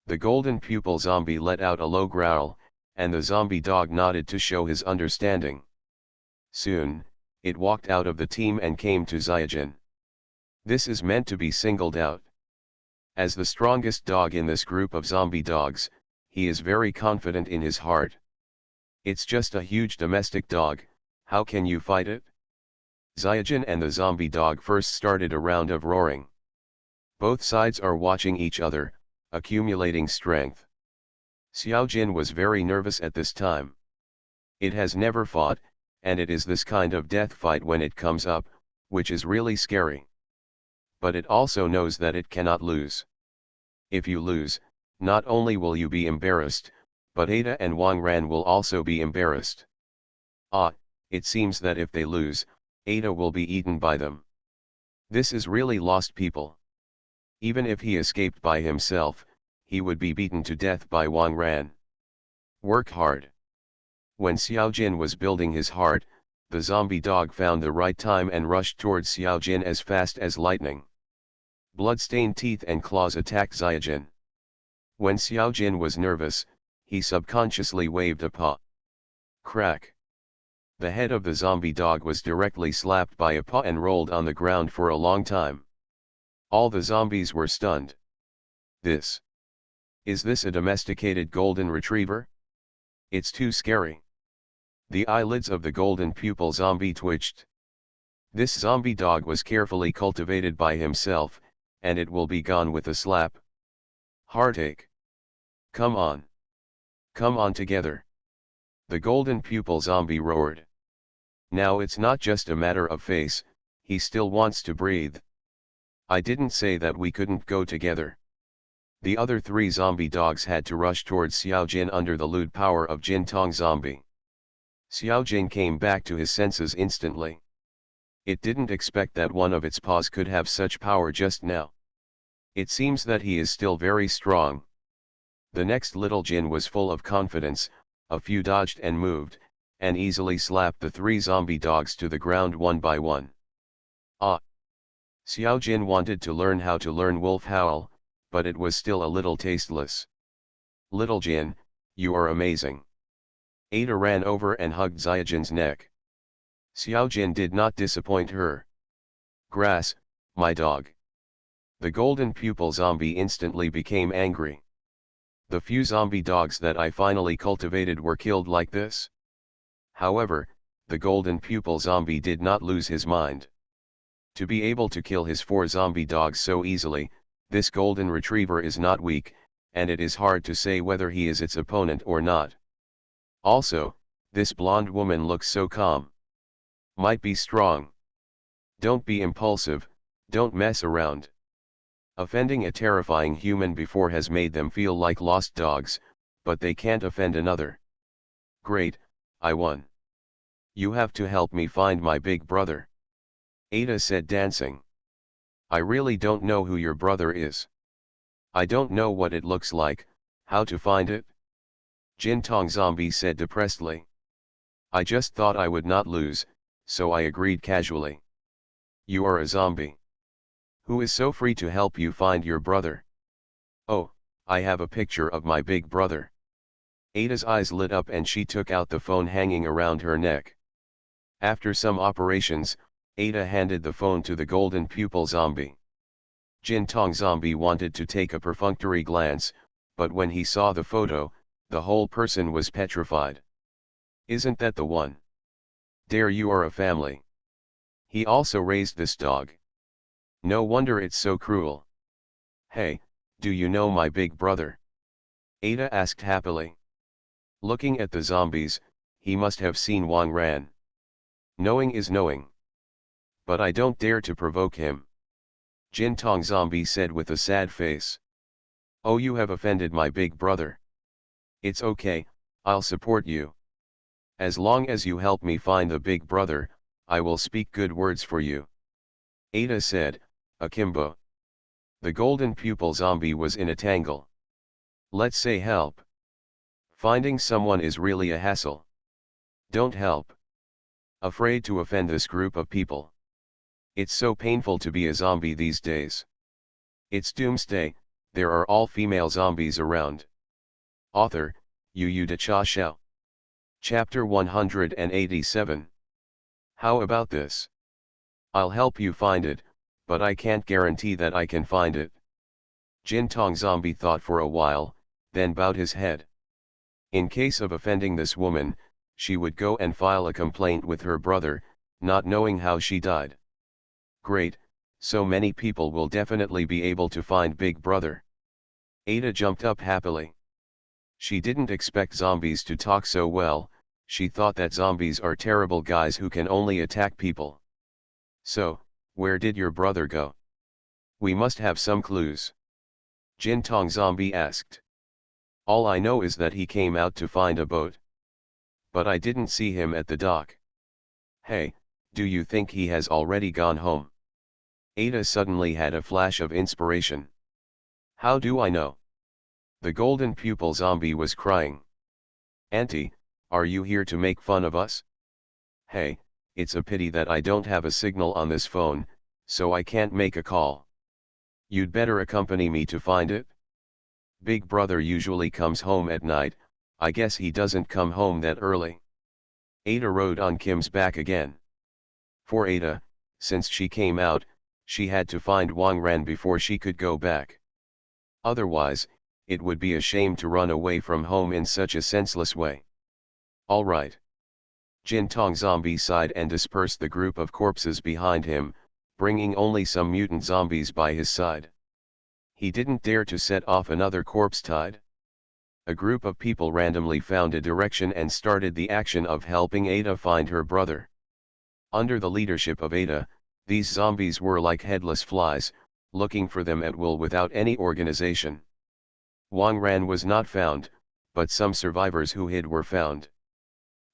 The golden pupil zombie let out a low growl, and the zombie dog nodded to show his understanding. Soon, it walked out of the team and came to Xiaojin. This is meant to be singled out. As the strongest dog in this group of zombie dogs, he is very confident in his heart. It's just a huge domestic dog, how can you fight it? Xiaojin and the zombie dog first started a round of roaring. Both sides are watching each other, accumulating strength. Xiaojin was very nervous at this time. It has never fought, and it is this kind of death fight when it comes up, which is really scary. But it also knows that it cannot lose. If you lose, not only will you be embarrassed, but Ada and Wang Ran will also be embarrassed. It seems that if they lose, Ada will be eaten by them. This is really lost people. Even if he escaped by himself, he would be beaten to death by Wang Ran. Work hard. When Xiao Jin was building his heart, the zombie dog found the right time and rushed towards Xiao Jin as fast as lightning. Blood-stained teeth and claws attacked Xiaojin. When Xiao Jin was nervous, he subconsciously waved a paw. Crack. The head of the zombie dog was directly slapped by a paw and rolled on the ground for a long time. All the zombies were stunned. Is this a domesticated golden retriever? It's too scary. The eyelids of the golden pupil zombie twitched. This zombie dog was carefully cultivated by himself, and it will be gone with a slap. Heartache. Come on. Come on together. The golden pupil zombie roared. Now it's not just a matter of face, he still wants to breathe. I didn't say that we couldn't go together. The other three zombie dogs had to rush towards Xiao Jin under the lewd power of Jin Tong Zombie. Xiao Jin came back to his senses instantly. It didn't expect that one of its paws could have such power just now. It seems that he is still very strong. The next little Jin was full of confidence, a few dodged and moved, and easily slapped the three zombie dogs to the ground one by one. Xiao Jin wanted to learn how to learn wolf howl, but it was still a little tasteless. Little Jin, you are amazing. Ada ran over and hugged Xiaojin's neck. Xiao Jin did not disappoint her. Grass, my dog. The golden pupil zombie instantly became angry. The few zombie dogs that I finally cultivated were killed like this. However, the golden pupil zombie did not lose his mind. To be able to kill his 4 zombie dogs so easily, this golden retriever is not weak, and it is hard to say whether he is its opponent or not. Also, this blonde woman looks so calm. Might be strong. Don't be impulsive, don't mess around. Offending a terrifying human before has made them feel like lost dogs, but they can't offend another. Great, I won. You have to help me find my big brother. Ada said, dancing. I really don't know who your brother is. I don't know what it looks like, how to find it? Jin Tong Zombie said depressedly. I just thought I would not lose, so I agreed casually. You are a zombie. Who is so free to help you find your brother? Oh, I have a picture of my big brother. Ada's eyes lit up and she took out the phone hanging around her neck. After some operations, Ada handed the phone to the golden pupil zombie. Jin Tong Zombie wanted to take a perfunctory glance, but when he saw the photo, the whole person was petrified. Isn't that the one? Dare you are a family. He also raised this dog. No wonder it's so cruel. Hey, do you know my big brother? Ada asked happily. Looking at the zombies, he must have seen Wang Ran. Knowing is knowing. But I don't dare to provoke him. Jin Tong Zombie said with a sad face. Oh, you have offended my big brother. It's okay, I'll support you. As long as you help me find the big brother, I will speak good words for you. Ada said, akimbo. The golden pupil zombie was in a tangle. Let's say help. Finding someone is really a hassle. Don't help. Afraid to offend this group of people. It's so painful to be a zombie these days. It's Doomsday, there are all female zombies around. Author, Yu De Cha Xiao. Chapter 187. How about this? I'll help you find it, but I can't guarantee that I can find it. Jin Tong Zombie thought for a while, then bowed his head. In case of offending this woman, she would go and file a complaint with her brother, not knowing how she died. Great, so many people will definitely be able to find Big Brother. Ada jumped up happily. She didn't expect zombies to talk so well, she thought that zombies are terrible guys who can only attack people. So, Where did your brother go? We must have some clues. Jin Tong Zombie asked. All I know is that he came out to find a boat. But I didn't see him at the dock. Hey, do you think he has already gone home? Ada suddenly had a flash of inspiration. How do I know? The golden pupil zombie was crying. Auntie, are you here to make fun of us? Hey, it's a pity that I don't have a signal on this phone, so I can't make a call. You'd better accompany me to find it. Big brother usually comes home at night, I guess he doesn't come home that early. Ada rode on Kim's back again. For Ada, since she came out, she had to find Wang Ran before she could go back. Otherwise, it would be a shame to run away from home in such a senseless way. All right. Jin Tong Zombie sighed and dispersed the group of corpses behind him, bringing only some mutant zombies by his side. He didn't dare to set off another corpse tide. A group of people randomly found a direction and started the action of helping Ada find her brother. Under the leadership of Ada, these zombies were like headless flies, looking for them at will without any organization. Wang Ran was not found, but some survivors who hid were found.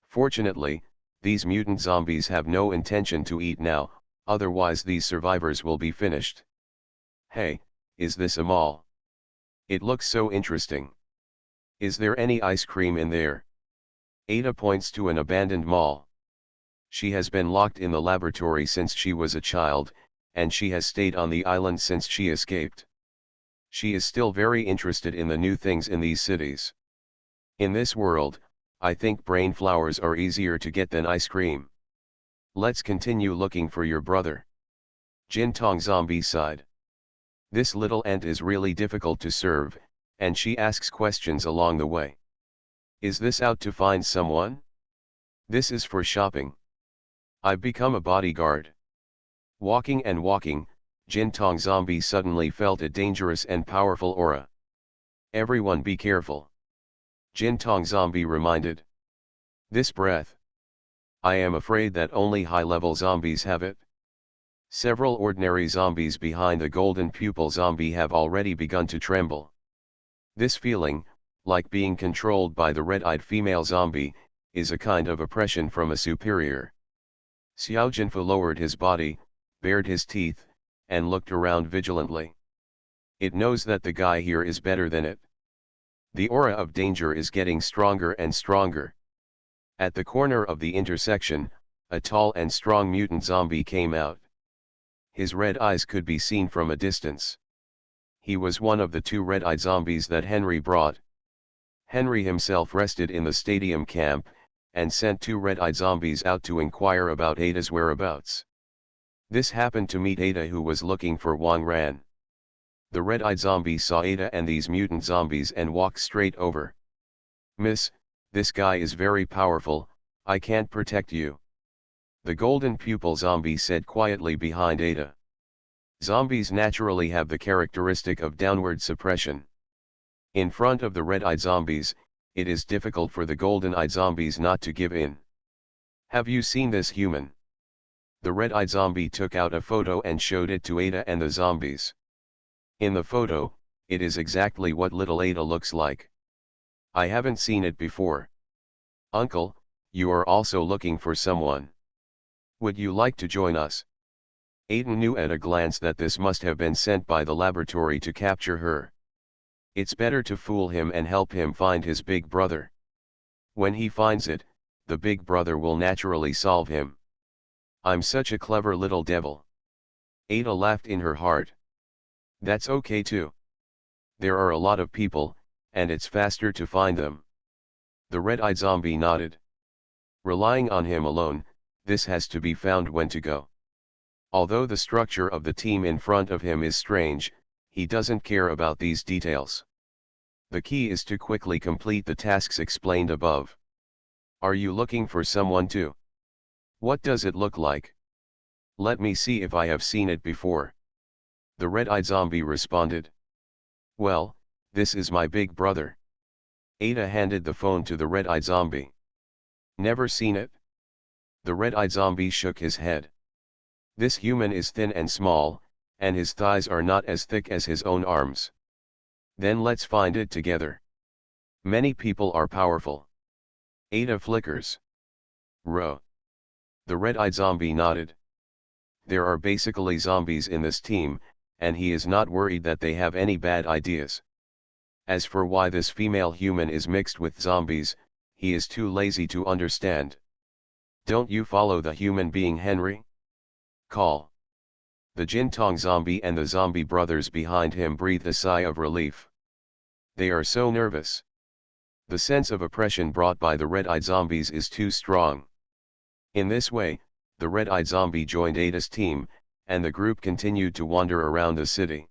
Fortunately, these mutant zombies have no intention to eat now, otherwise these survivors will be finished. Hey, is this a mall? It looks so interesting. Is there any ice cream in there? Ada points to an abandoned mall. She has been locked in the laboratory since she was a child, and she has stayed on the island since she escaped. She is still very interested in the new things in these cities. In this world, I think brain flowers are easier to get than ice cream. Let's continue looking for your brother. Jin Tong Zombie sighed. This little ant is really difficult to serve, and she asks questions along the way. Is this out to find someone? This is for shopping. I've become a bodyguard. Walking and walking, Jin Tong Zombie suddenly felt a dangerous and powerful aura. Everyone be careful. Jin Tong Zombie reminded. This breath. I am afraid that only high-level zombies have it. Several ordinary zombies behind the golden pupil zombie have already begun to tremble. This feeling, like being controlled by the red-eyed female zombie, is a kind of oppression from a superior. Xiao Jinfu lowered his body, bared his teeth, and looked around vigilantly. It knows that the guy here is better than it. The aura of danger is getting stronger and stronger. At the corner of the intersection, a tall and strong mutant zombie came out. His red eyes could be seen from a distance. He was one of the two red-eyed zombies that Henry brought. Henry himself rested in the stadium camp, and sent two red-eyed zombies out to inquire about Ada's whereabouts. This happened to meet Ada, who was looking for Wang Ran. The red-eyed zombie saw Ada and these mutant zombies and walked straight over. Miss, this guy is very powerful, I can't protect you. The golden pupil zombie said quietly behind Ada. Zombies naturally have the characteristic of downward suppression. In front of the red-eyed zombies, it is difficult for the golden-eyed zombies not to give in. Have you seen this human? The red-eyed zombie took out a photo and showed it to Ada and the zombies. In the photo, it is exactly what little Ada looks like. I haven't seen it before. Uncle, you are also looking for someone. Would you like to join us? Aiden knew at a glance that this must have been sent by the laboratory to capture her. It's better to fool him and help him find his big brother. When he finds it, the big brother will naturally solve him. I'm such a clever little devil. Ada laughed in her heart. That's okay too. There are a lot of people, and it's faster to find them. The red-eyed zombie nodded. Relying on him alone, this has to be found when to go. Although the structure of the team in front of him is strange, he doesn't care about these details. The key is to quickly complete the tasks explained above. Are you looking for someone too? What does it look like? Let me see if I have seen it before. The red-eyed zombie responded. Well, this is my big brother. Ada handed the phone to the red-eyed zombie. Never seen it? The red-eyed zombie shook his head. This human is thin and small, and his thighs are not as thick as his own arms. Then let's find it together. Many people are powerful. Ada flickers. Ro. The red-eyed zombie nodded. There are basically zombies in this team, and he is not worried that they have any bad ideas. As for why this female human is mixed with zombies, he is too lazy to understand. Don't you follow the human being Henry? Call. The Jintong zombie and the zombie brothers behind him breathed a sigh of relief. They are so nervous. The sense of oppression brought by the red-eyed zombies is too strong. In this way, the red-eyed zombie joined Ada's team, and the group continued to wander around the city.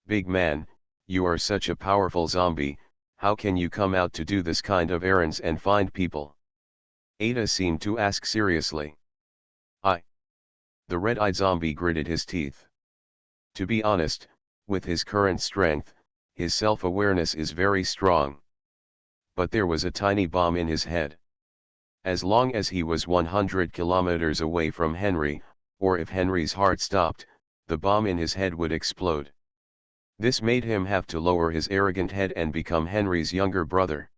Big man, you are such a powerful zombie, how can you come out to do this kind of errands and find people? Ada seemed to ask seriously. The red-eyed zombie gritted his teeth. To be honest, with his current strength, his self-awareness is very strong. But there was a tiny bomb in his head. As long as he was 100 kilometers away from Henry, or if Henry's heart stopped, the bomb in his head would explode. This made him have to lower his arrogant head and become Henry's younger brother.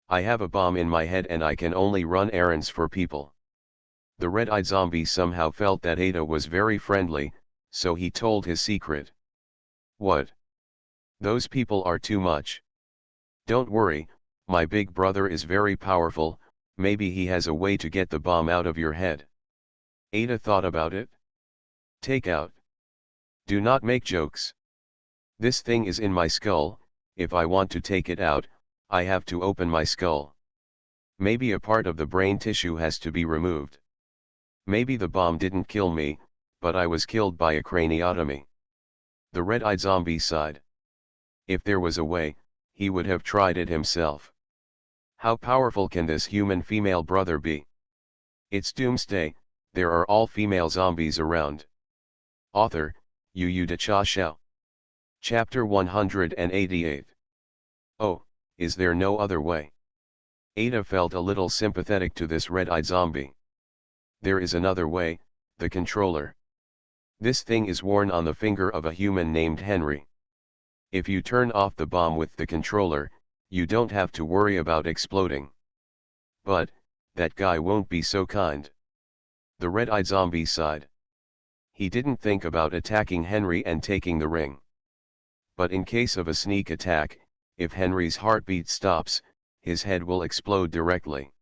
I have a bomb in my head and I can only run errands for people. The red-eyed zombie somehow felt that Ada was very friendly, so he told his secret. What? Those people are too much. Don't worry, my big brother is very powerful, maybe he has a way to get the bomb out of your head. Ada thought about it. Take out. Do not make jokes. This thing is in my skull, if I want to take it out, I have to open my skull. Maybe a part of the brain tissue has to be removed. Maybe the bomb didn't kill me, but I was killed by a craniotomy. The red-eyed zombie sighed. If there was a way, he would have tried it himself. How powerful can this human female brother be? It's Doomsday, there are all female zombies around. Author, Yu Da Cha Xiao. Chapter 188. Oh, is there no other way? Ada felt a little sympathetic to this red-eyed zombie. There is another way, the controller. This thing is worn on the finger of a human named Henry. If you turn off the bomb with the controller, you don't have to worry about exploding. But, that guy won't be so kind. The red-eyed zombie sighed. He didn't think about attacking Henry and taking the ring. But in case of a sneak attack, if Henry's heartbeat stops, his head will explode directly.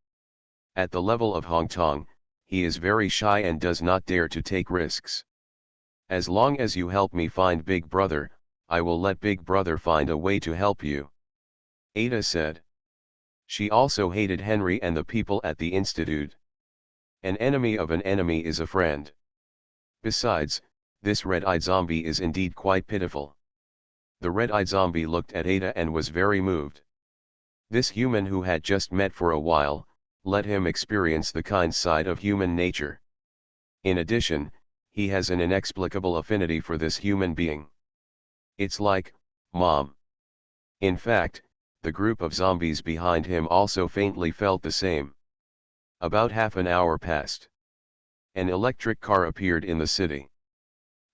At the level of Hong Tong, he is very shy and does not dare to take risks. As long as you help me find Big Brother, I will let Big Brother find a way to help you. Ada said. She also hated Henry and the people at the institute. An enemy of an enemy is a friend. Besides, this red-eyed zombie is indeed quite pitiful. The red-eyed zombie looked at Ada and was very moved. This human who had just met for a while, let him experience the kind side of human nature. In addition, he has an inexplicable affinity for this human being. It's like, Mom. In fact, the group of zombies behind him also faintly felt the same. About half an hour passed. An electric car appeared in the city.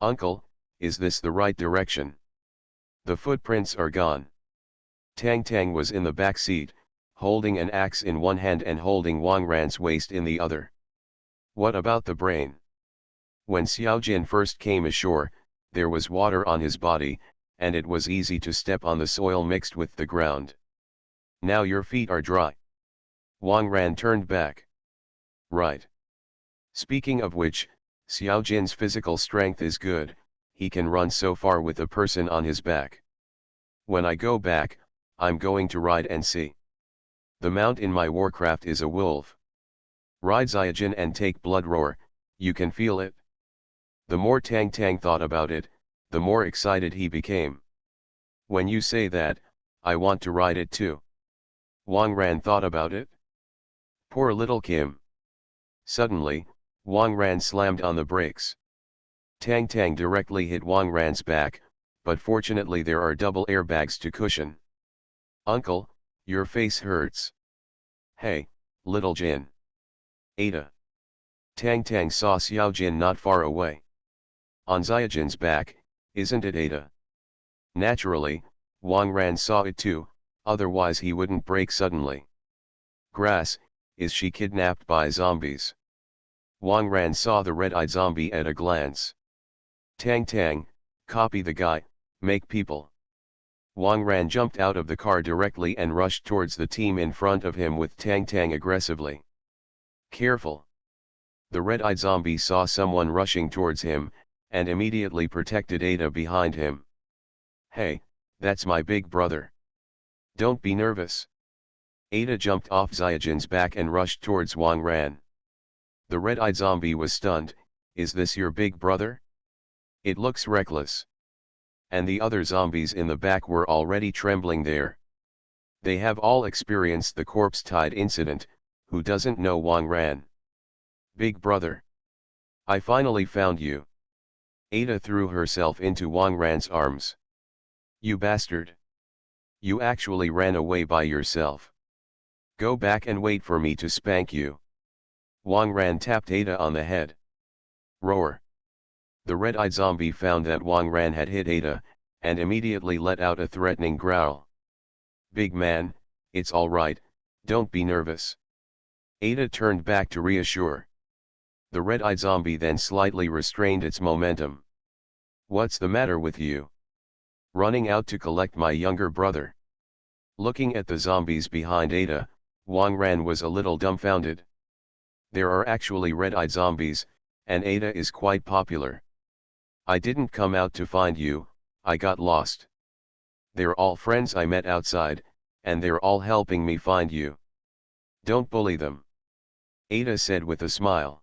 Uncle, is this the right direction? The footprints are gone. Tang Tang was in the back seat, holding an axe in one hand and holding Wang Ran's waist in the other. What about the brain? When Xiao Jin first came ashore, there was water on his body, and it was easy to step on the soil mixed with the ground. Now your feet are dry. Wang Ran turned back. Right. Speaking of which, Xiao Jin's physical strength is good, he can run so far with a person on his back. When I go back, I'm going to ride and see. The mount in my warcraft is a wolf. Ride Xiaojin and take blood roar, you can feel it. The more Tang Tang thought about it, the more excited he became. When you say that, I want to ride it too. Wang Ran thought about it. Poor little Kim. Suddenly, Wang Ran slammed on the brakes. Tang Tang directly hit Wang Ran's back, but fortunately there are double airbags to cushion. Uncle, your face hurts. Hey, little Jin. Ada. Tang Tang saw Xiaojin not far away. On Xiaojin's back, isn't it Ada? Naturally, Wang Ran saw it too, otherwise he wouldn't break suddenly. Grass, is she kidnapped by zombies? Wang Ran saw the red-eyed zombie at a glance. Tang Tang, copy the guy, make people. Wang Ran jumped out of the car directly and rushed towards the team in front of him with Tang Tang aggressively. Careful! The red-eyed zombie saw someone rushing towards him, and immediately protected Ada behind him. Hey, that's my big brother. Don't be nervous. Ada jumped off Xiaojin's back and rushed towards Wang Ran. The red-eyed zombie was stunned. Is this your big brother? It looks reckless. And the other zombies in the back were already trembling there. They have all experienced the corpse-tied incident. Who doesn't know Wang Ran? Big brother. I finally found you. Ada threw herself into Wang Ran's arms. You bastard. You actually ran away by yourself. Go back and wait for me to spank you. Wang Ran tapped Ada on the head. Roar. The red-eyed zombie found that Wang Ran had hit Ada, and immediately let out a threatening growl. Big man, it's all right, don't be nervous. Ada turned back to reassure. The red-eyed zombie then slightly restrained its momentum. What's the matter with you? Running out to collect my younger brother. Looking at the zombies behind Ada, Wang Ran was a little dumbfounded. There are actually red-eyed zombies, and Ada is quite popular. I didn't come out to find you, I got lost. They're all friends I met outside, and they're all helping me find you. Don't bully them. Ada said with a smile.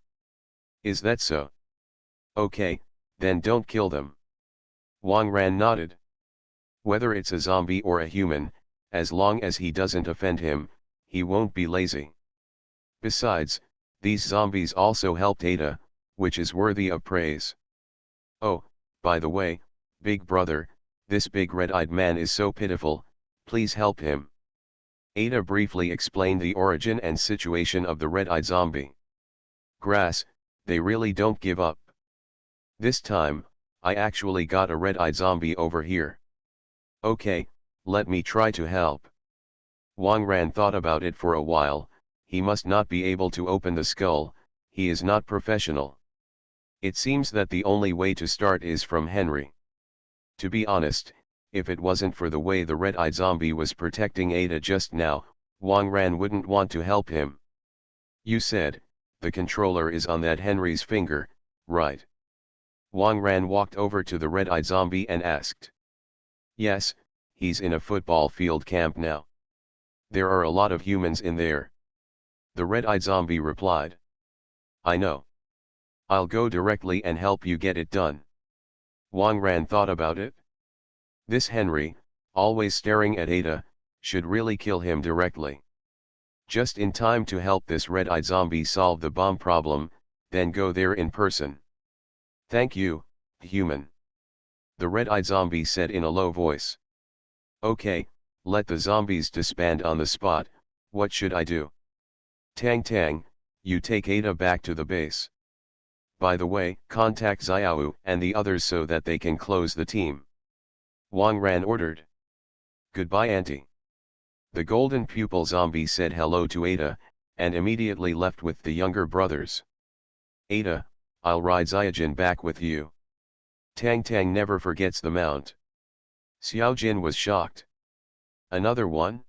Is that so? Okay, then don't kill them. Wang Ran nodded. Whether it's a zombie or a human, as long as he doesn't offend him, he won't be lazy. Besides, these zombies also helped Ada, which is worthy of praise. Oh, by the way, big brother, this big red-eyed man is so pitiful, please help him. Ada briefly explained the origin and situation of the red-eyed zombie. Grass, they really don't give up. This time, I actually got a red-eyed zombie over here. Okay, let me try to help. Wang Ran thought about it for a while. He must not be able to open the skull, he is not professional. It seems that the only way to start is from Henry. To be honest, if it wasn't for the way the red-eyed zombie was protecting Ada just now, Wang Ran wouldn't want to help him. You said, the controller is on that Henry's finger, right? Wang Ran walked over to the red-eyed zombie and asked. Yes, he's in a football field camp now. There are a lot of humans in there. The red-eyed zombie replied. I know. I'll go directly and help you get it done. Wang Ran thought about it. This Henry, always staring at Ada, should really kill him directly. Just in time to help this red-eyed zombie solve the bomb problem, then go there in person. Thank you, human. The red-eyed zombie said in a low voice. Okay, let the zombies disband on the spot. What should I do? Tang Tang, you take Ada back to the base. By the way, contact Xiao and the others so that they can close the team. Wang Ran ordered. Goodbye, Auntie. The golden pupil zombie said hello to Ada, and immediately left with the younger brothers. Ada, I'll ride Xiaojin back with you. Tang Tang never forgets the mount. Xiaojin was shocked. Another one?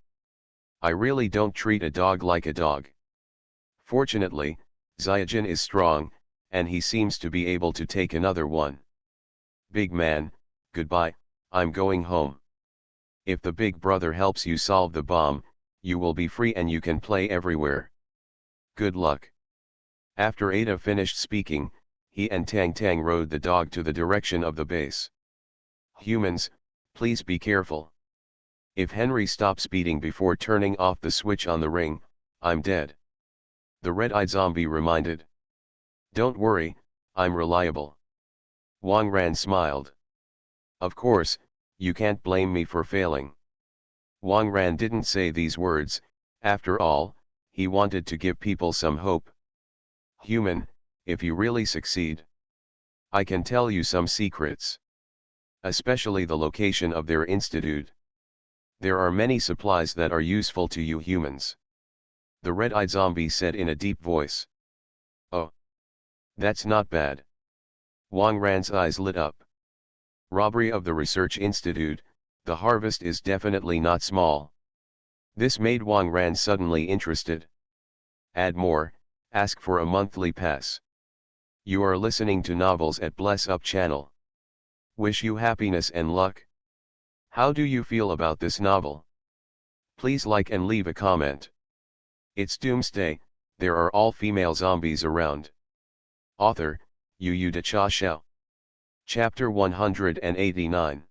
I really don't treat a dog like a dog. Fortunately, Xiaojin is strong, and he seems to be able to take another one. Big man, goodbye, I'm going home. If the big brother helps you solve the bomb, you will be free and you can play everywhere. Good luck. After Ada finished speaking, he and Tang Tang rode the dog to the direction of the base. Humans, please be careful. If Henry stops speeding before turning off the switch on the ring, I'm dead. The red-eyed zombie reminded. Don't worry, I'm reliable. Wang Ran smiled. Of course, you can't blame me for failing. Wang Ran didn't say these words, after all, he wanted to give people some hope. Human, if you really succeed. I can tell you some secrets. Especially the location of their institute. There are many supplies that are useful to you humans. The red-eyed zombie said in a deep voice. Oh. That's not bad. Wang Ran's eyes lit up. Robbery of the research institute, the harvest is definitely not small. This made Wang Ran suddenly interested. Add more, ask for a monthly pass. You are listening to Novels at Bless Up channel. Wish you happiness and luck. How do you feel about this novel? Please like and leave a comment. It's Doomsday, there are all female zombies around. Author, Yu De Cha Xiao. Chapter 189.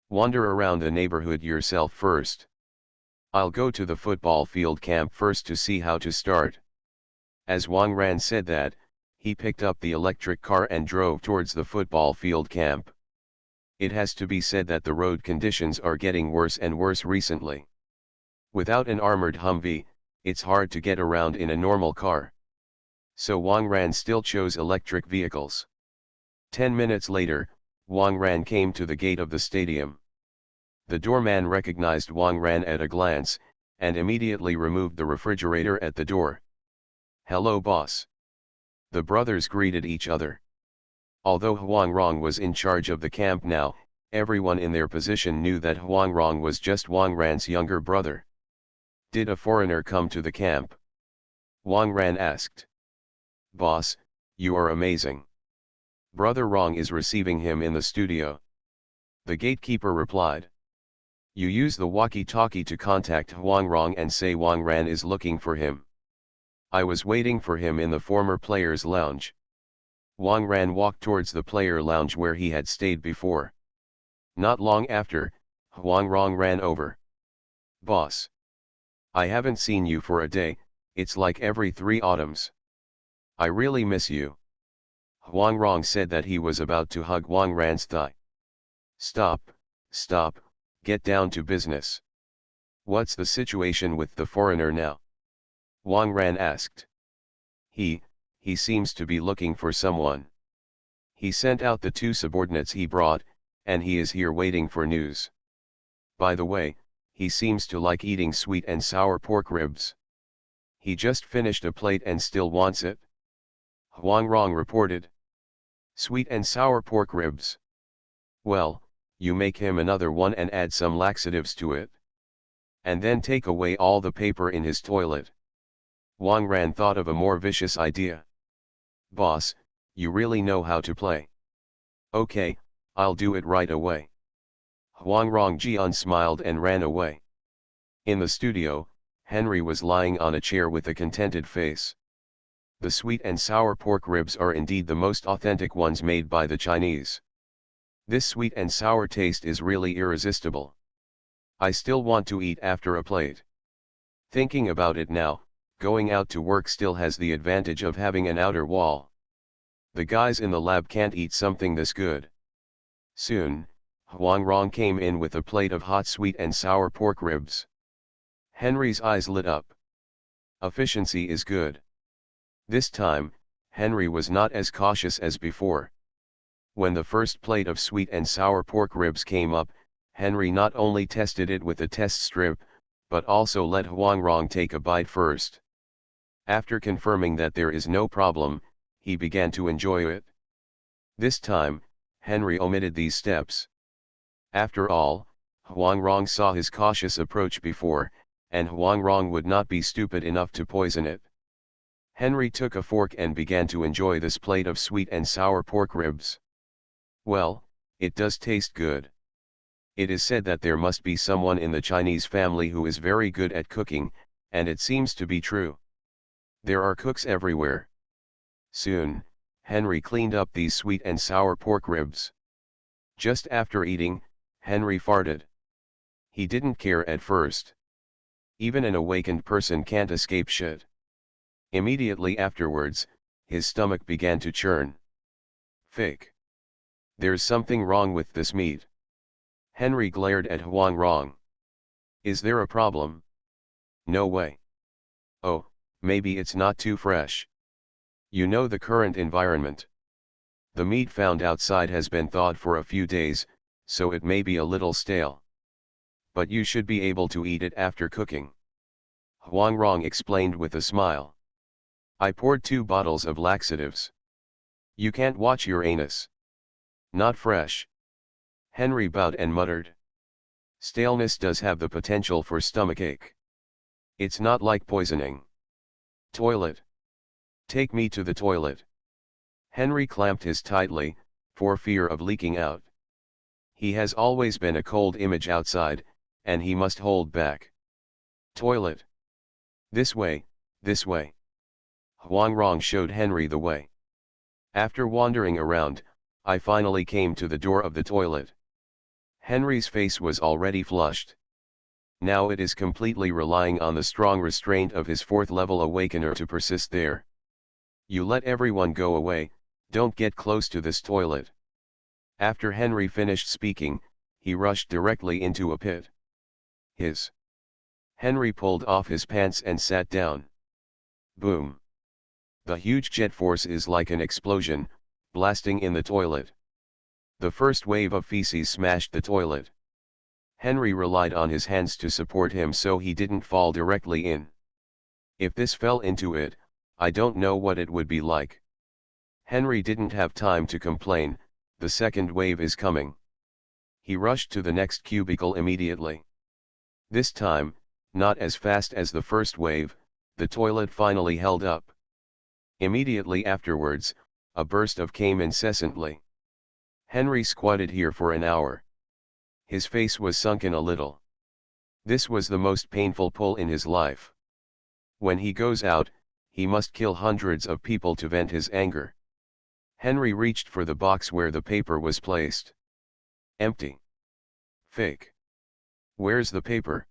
Wander around the neighborhood yourself first. I'll go to the football field camp first to see how to start. As Wang Ran said that, he picked up the electric car and drove towards the football field camp. It has to be said that the road conditions are getting worse and worse recently. Without an armored Humvee, it's hard to get around in a normal car. So Wang Ran still chose electric vehicles. 10 minutes later, Wang Ran came to the gate of the stadium. The doorman recognized Wang Ran at a glance, and immediately removed the refrigerator at the door. Hello boss. The brothers greeted each other. Although Huang Rong was in charge of the camp now, everyone in their position knew that Huang Rong was just Wang Ran's younger brother. Did a foreigner come to the camp? Wang Ran asked. Boss, you are amazing. Brother Rong is receiving him in the studio. The gatekeeper replied. You use the walkie-talkie to contact Huang Rong and say Wang Ran is looking for him. I was waiting for him in the former players' lounge. Wang Ran walked towards the player lounge where he had stayed before. Not long after, Huang Rong ran over. Boss. I haven't seen you for a day, it's like every 3 autumns. I really miss you. Huang Rong said that he was about to hug Wang Ran's thigh. Stop, get down to business. What's the situation with the foreigner now? Wang Ran asked. He seems to be looking for someone. He sent out the 2 subordinates he brought, and he is here waiting for news. By the way, he seems to like eating sweet and sour pork ribs. He just finished a plate and still wants it. Huang Rong reported. Sweet and sour pork ribs. Well, you make him another one and add some laxatives to it. And then take away all the paper in his toilet. Wang Ran thought of a more vicious idea. Boss, you really know how to play. Okay, I'll do it right away. Huang Rongjian smiled and ran away. In the studio, Henry was lying on a chair with a contented face. The sweet and sour pork ribs are indeed the most authentic ones made by the Chinese. This sweet and sour taste is really irresistible. I still want to eat after a plate. Thinking about it now, going out to work still has the advantage of having an outer wall. The guys in the lab can't eat something this good. Soon, Huang Rong came in with a plate of hot sweet and sour pork ribs. Henry's eyes lit up. Efficiency is good. This time, Henry was not as cautious as before. When the first plate of sweet and sour pork ribs came up, Henry not only tested it with a test strip, but also let Huang Rong take a bite first. After confirming that there is no problem, he began to enjoy it. This time, Henry omitted these steps. After all, Huang Rong saw his cautious approach before, and Huang Rong would not be stupid enough to poison it. Henry took a fork and began to enjoy this plate of sweet and sour pork ribs. Well, it does taste good. It is said that there must be someone in the Chinese family who is very good at cooking, and it seems to be true. There are cooks everywhere. Soon, Henry cleaned up these sweet and sour pork ribs. Just after eating, Henry farted. He didn't care at first. Even an awakened person can't escape shit. Immediately afterwards, his stomach began to churn. Fake. There's something wrong with this meat. Henry glared at Huang Rong. Is there a problem? No way. Oh, maybe it's not too fresh. You know the current environment. The meat found outside has been thawed for a few days, so it may be a little stale. But you should be able to eat it after cooking. Huang Rong explained with a smile. I poured 2 bottles of laxatives. You can't watch your anus. Not fresh. Henry bowed and muttered. Staleness does have the potential for stomachache. It's not like poisoning. Toilet. Take me to the toilet. Henry clamped his tightly, for fear of leaking out. He has always been a cold image outside, and he must hold back. Toilet. This way, this way. Huang Rong showed Henry the way. After wandering around, I finally came to the door of the toilet. Henry's face was already flushed. Now it is completely relying on the strong restraint of his 4th-level awakener to persist there. You let everyone go away, don't get close to this toilet. After Henry finished speaking, he rushed directly into a pit. Henry pulled off his pants and sat down. Boom. The huge jet force is like an explosion, blasting in the toilet. The first wave of feces smashed the toilet. Henry relied on his hands to support him so he didn't fall directly in. If this fell into it, I don't know what it would be like. Henry didn't have time to complain, the second wave is coming. He rushed to the next cubicle immediately. This time, not as fast as the first wave, the toilet finally held up. Immediately afterwards, a burst of came incessantly. Henry squatted here for an hour. His face was sunken a little. This was the most painful pull in his life. When he goes out, he must kill hundreds of people to vent his anger. Henry reached for the box where the paper was placed. Empty. Fake. Where's the paper?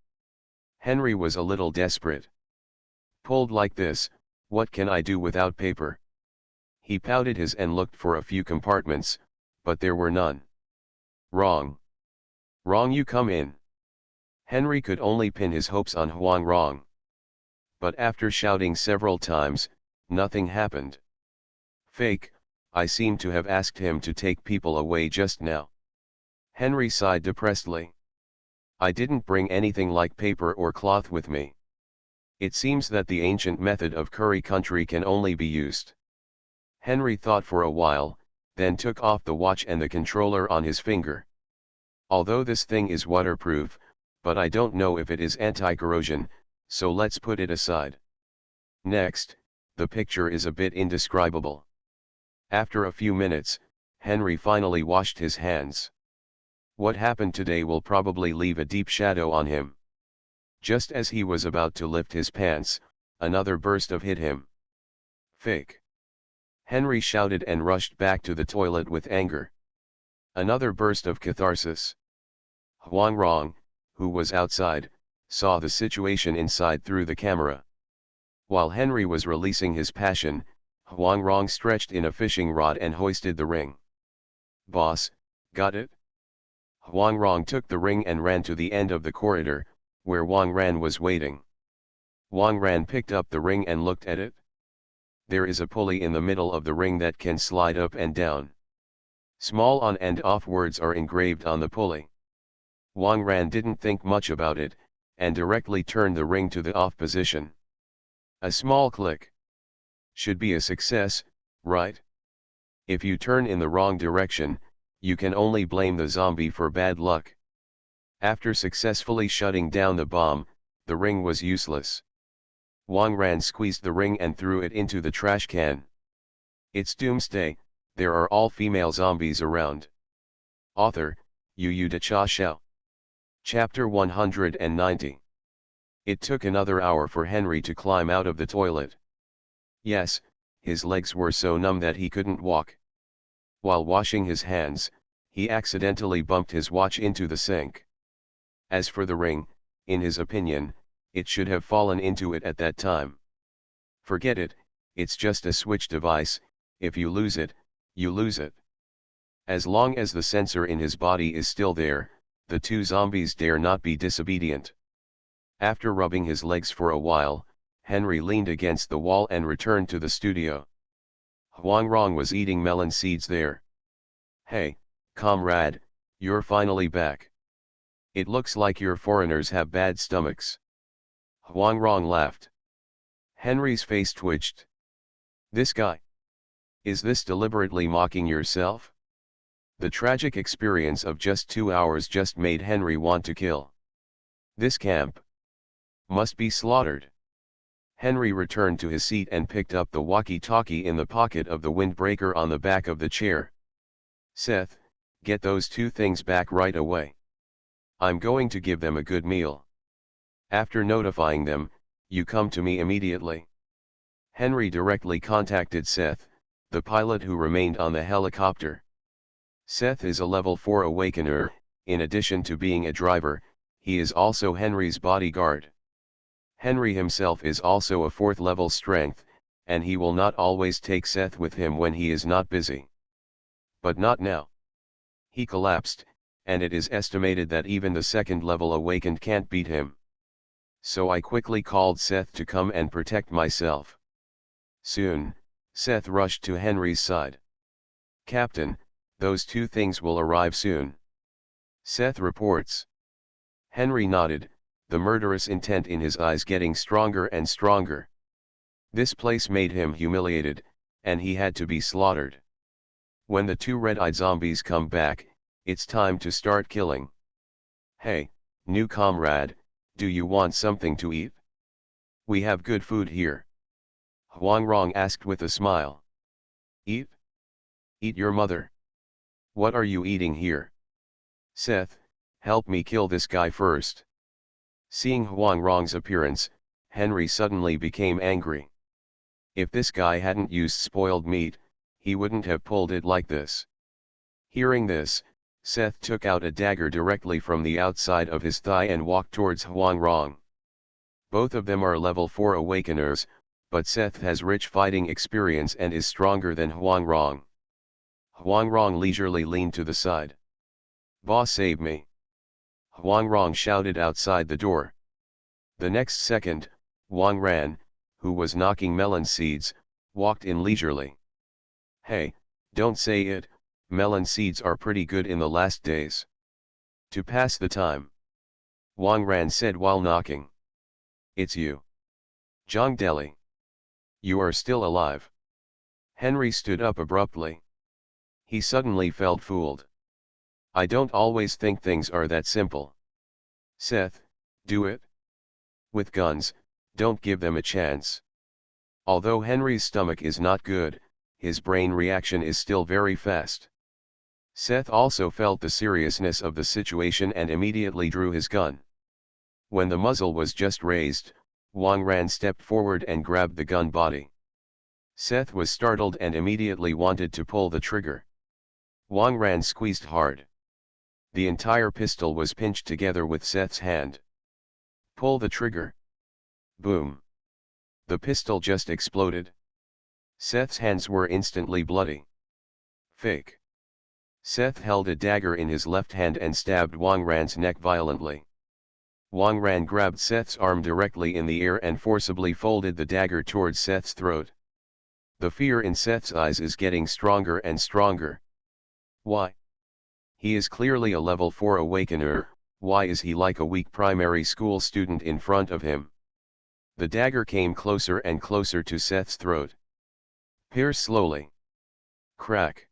Henry was a little desperate. Pulled like this, what can I do without paper? He pouted his and looked for a few compartments, but there were none. Wrong. Wrong, you come in. Henry could only pin his hopes on Huang Rong. But after shouting several times, nothing happened. Fake, I seem to have asked him to take people away just now. Henry sighed depressedly. I didn't bring anything like paper or cloth with me. It seems that the ancient method of curry country can only be used. Henry thought for a while, then took off the watch and the controller on his finger. Although this thing is waterproof, but I don't know if it is anti-corrosion, so let's put it aside. Next, the picture is a bit indescribable. After a few minutes, Henry finally washed his hands. What happened today will probably leave a deep shadow on him. Just as he was about to lift his pants, another burst of hit him. Fake. Henry shouted and rushed back to the toilet with anger. Another burst of catharsis. Huang Rong, who was outside, saw the situation inside through the camera. While Henry was releasing his passion, Huang Rong stretched in a fishing rod and hoisted the ring. Boss, got it? Huang Rong took the ring and ran to the end of the corridor, where Wang Ran was waiting. Wang Ran picked up the ring and looked at it. There is a pulley in the middle of the ring that can slide up and down. Small on and off words are engraved on the pulley. Wang Ran didn't think much about it, and directly turned the ring to the off position. A small click. Should be a success, right? If you turn in the wrong direction, you can only blame the zombie for bad luck. After successfully shutting down the bomb, the ring was useless. Wang Ran squeezed the ring and threw it into the trash can. It's Doomsday, there are all female zombies around. Author, Yu De Cha Xiao. Chapter 190. It took another hour for Henry to climb out of the toilet. Yes, his legs were so numb that he couldn't walk. While washing his hands, he accidentally bumped his watch into the sink. As for the ring, in his opinion, it should have fallen into it at that time. Forget it, it's just a switch device, if you lose it, you lose it. As long as the sensor in his body is still there, the 2 zombies dare not be disobedient. After rubbing his legs for a while, Henry leaned against the wall and returned to the studio. Huang Rong was eating melon seeds there. Hey, comrade, you're finally back. It looks like your foreigners have bad stomachs. Huang Rong laughed. Henry's face twitched. This guy. Is this deliberately mocking yourself? The tragic experience of just 2 hours just made Henry want to kill. This camp must be slaughtered. Henry returned to his seat and picked up the walkie-talkie in the pocket of the windbreaker on the back of the chair. Seth, get those two things back right away. I'm going to give them a good meal. After notifying them, you come to me immediately. Henry directly contacted Seth, the pilot who remained on the helicopter. Seth is a level 4 awakener. In addition to being a driver, he is also Henry's bodyguard. Henry himself is also a 4th level strength, and he will not always take Seth with him when he is not busy. But not now. He collapsed, and it is estimated that even the 2nd level awakened can't beat him. So I quickly called Seth to come and protect myself. Soon, Seth rushed to Henry's side. Captain, those two things will arrive soon. Seth reports. Henry nodded, the murderous intent in his eyes getting stronger and stronger. This place made him humiliated, and he had to be slaughtered. When the two red-eyed zombies come back, it's time to start killing. Hey, new comrade, do you want something to eat? We have good food here. Huang Rong asked with a smile. Eat? Eat your mother. What are you eating here? Seth, help me kill this guy first. Seeing Huang Rong's appearance, Henry suddenly became angry. If this guy hadn't used spoiled meat, he wouldn't have pulled it like this. Hearing this, Seth took out a dagger directly from the outside of his thigh and walked towards Huang Rong. Both of them are level 4 awakeners, but Seth has rich fighting experience and is stronger than Huang Rong. Huang Rong leisurely leaned to the side. Boss, save me! Huang Rong shouted outside the door. The next second, Wang Ran, who was knocking melon seeds, walked in leisurely. Hey, don't say it, melon seeds are pretty good in the last days. To pass the time. Wang Ran said while knocking. It's you. Zhang Deli. You are still alive. Henry stood up abruptly. He suddenly felt fooled. I don't always think things are that simple. Seth, do it. With guns, don't give them a chance. Although Henry's stomach is not good, his brain reaction is still very fast. Seth also felt the seriousness of the situation and immediately drew his gun. When the muzzle was just raised, Wang Ran stepped forward and grabbed the gun body. Seth was startled and immediately wanted to pull the trigger. Wang Ran squeezed hard. The entire pistol was pinched together with Seth's hand. Pull the trigger. Boom. The pistol just exploded. Seth's hands were instantly bloody. Fake. Seth held a dagger in his left hand and stabbed Wang Ran's neck violently. Wang Ran grabbed Seth's arm directly in the air and forcibly folded the dagger towards Seth's throat. The fear in Seth's eyes is getting stronger and stronger. Why? He is clearly a level 4 awakener, why is he like a weak primary school student in front of him? The dagger came closer and closer to Seth's throat. Pierce slowly. Crack.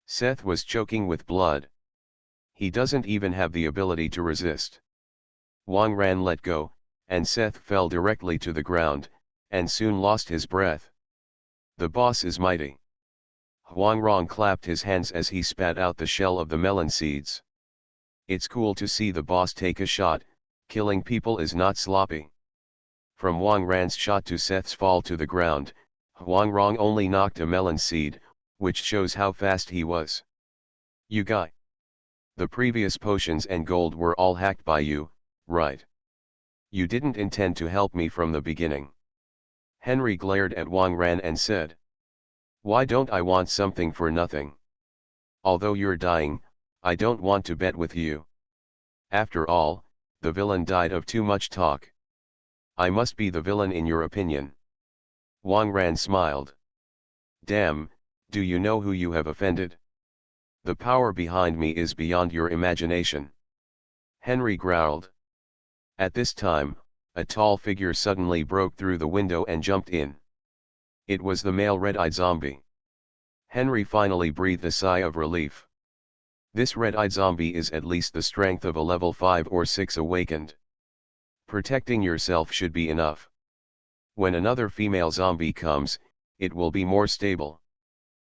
Seth was choking with blood. He doesn't even have the ability to resist. Wang Ran let go, and Seth fell directly to the ground, and soon lost his breath. The boss is mighty. Huang Rong clapped his hands as he spat out the shell of the melon seeds. It's cool to see the boss take a shot, killing people is not sloppy. From Wang Ran's shot to Seth's fall to the ground, Huang Rong only knocked a melon seed, which shows how fast he was. You guy. The previous potions and gold were all hacked by you, right? You didn't intend to help me from the beginning. Henry glared at Wang Ran and said. Why don't I want something for nothing? Although you're dying, I don't want to bet with you. After all, the villain died of too much talk. I must be the villain in your opinion. Wang Ran smiled. Damn, do you know who you have offended? The power behind me is beyond your imagination. Henry growled. At this time, a tall figure suddenly broke through the window and jumped in. It was the male red-eyed zombie. Henry finally breathed a sigh of relief. This red-eyed zombie is at least the strength of a level 5 or 6 awakened. Protecting yourself should be enough. When another female zombie comes, it will be more stable.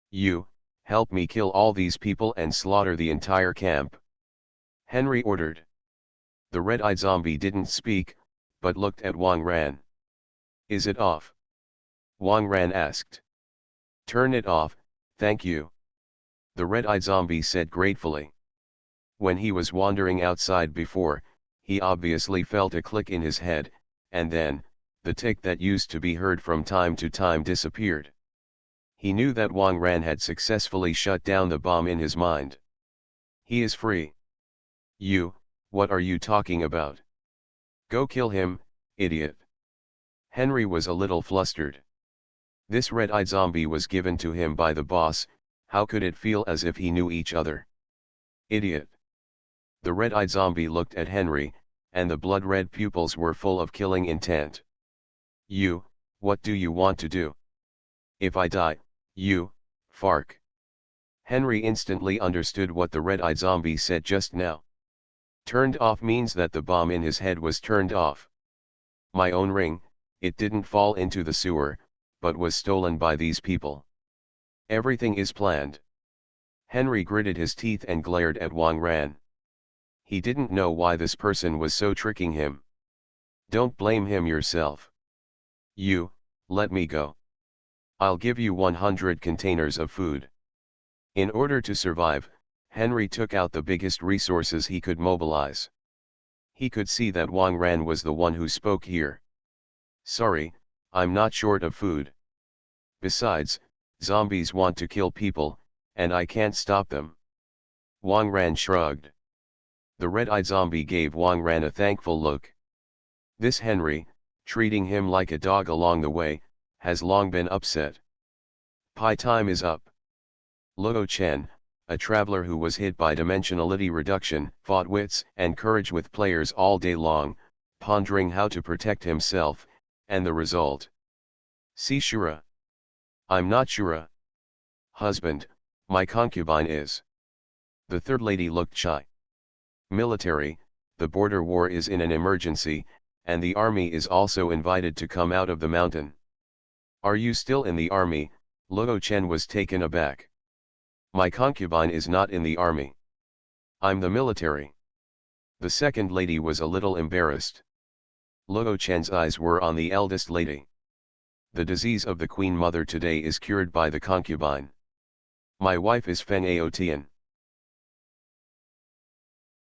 You, help me kill all these people and slaughter the entire camp. Henry ordered. The red-eyed zombie didn't speak, but looked at Wang Ran. Is it off? Wang Ran asked. Turn it off, thank you. The red-eyed zombie said gratefully. When he was wandering outside before, he obviously felt a click in his head, and then, the tick that used to be heard from time to time disappeared. He knew that Wang Ran had successfully shut down the bomb in his mind. He is free. You, what are you talking about? Go kill him, idiot. Henry was a little flustered. This red-eyed zombie was given to him by the boss, how could it feel as if he knew each other? Idiot. The red-eyed zombie looked at Henry, and the blood-red pupils were full of killing intent. You, what do you want to do? If I die, you, fark. Henry instantly understood what the red-eyed zombie said just now. Turned off means that the bomb in his head was turned off. My own ring, it didn't fall into the sewer, but was stolen by these people. Everything is planned. Henry gritted his teeth and glared at Wang Ran. He didn't know why this person was so tricking him. Don't blame him yourself. You, let me go. I'll give you 100 containers of food. In order to survive, Henry took out the biggest resources he could mobilize. He could see that Wang Ran was the one who spoke here. Sorry, I'm not short of food. Besides, zombies want to kill people, and I can't stop them. Wang Ran shrugged. The red-eyed zombie gave Wang Ran a thankful look. This Henry, treating him like a dog along the way, has long been upset. Pie time is up. Luo Chen, a traveler who was hit by dimensionality reduction, fought wits and courage with players all day long, pondering how to protect himself, and the result. See Shura. I'm not Shura. Husband, my concubine is. The third lady looked shy. Military, the border war is in an emergency, and the army is also invited to come out of the mountain. Are you still in the army? Luo Chen was taken aback. My concubine is not in the army. I'm the military. The second lady was a little embarrassed. Luo Chen's eyes were on the eldest lady. The disease of the Queen Mother today is cured by the concubine. My wife is Feng Aotian.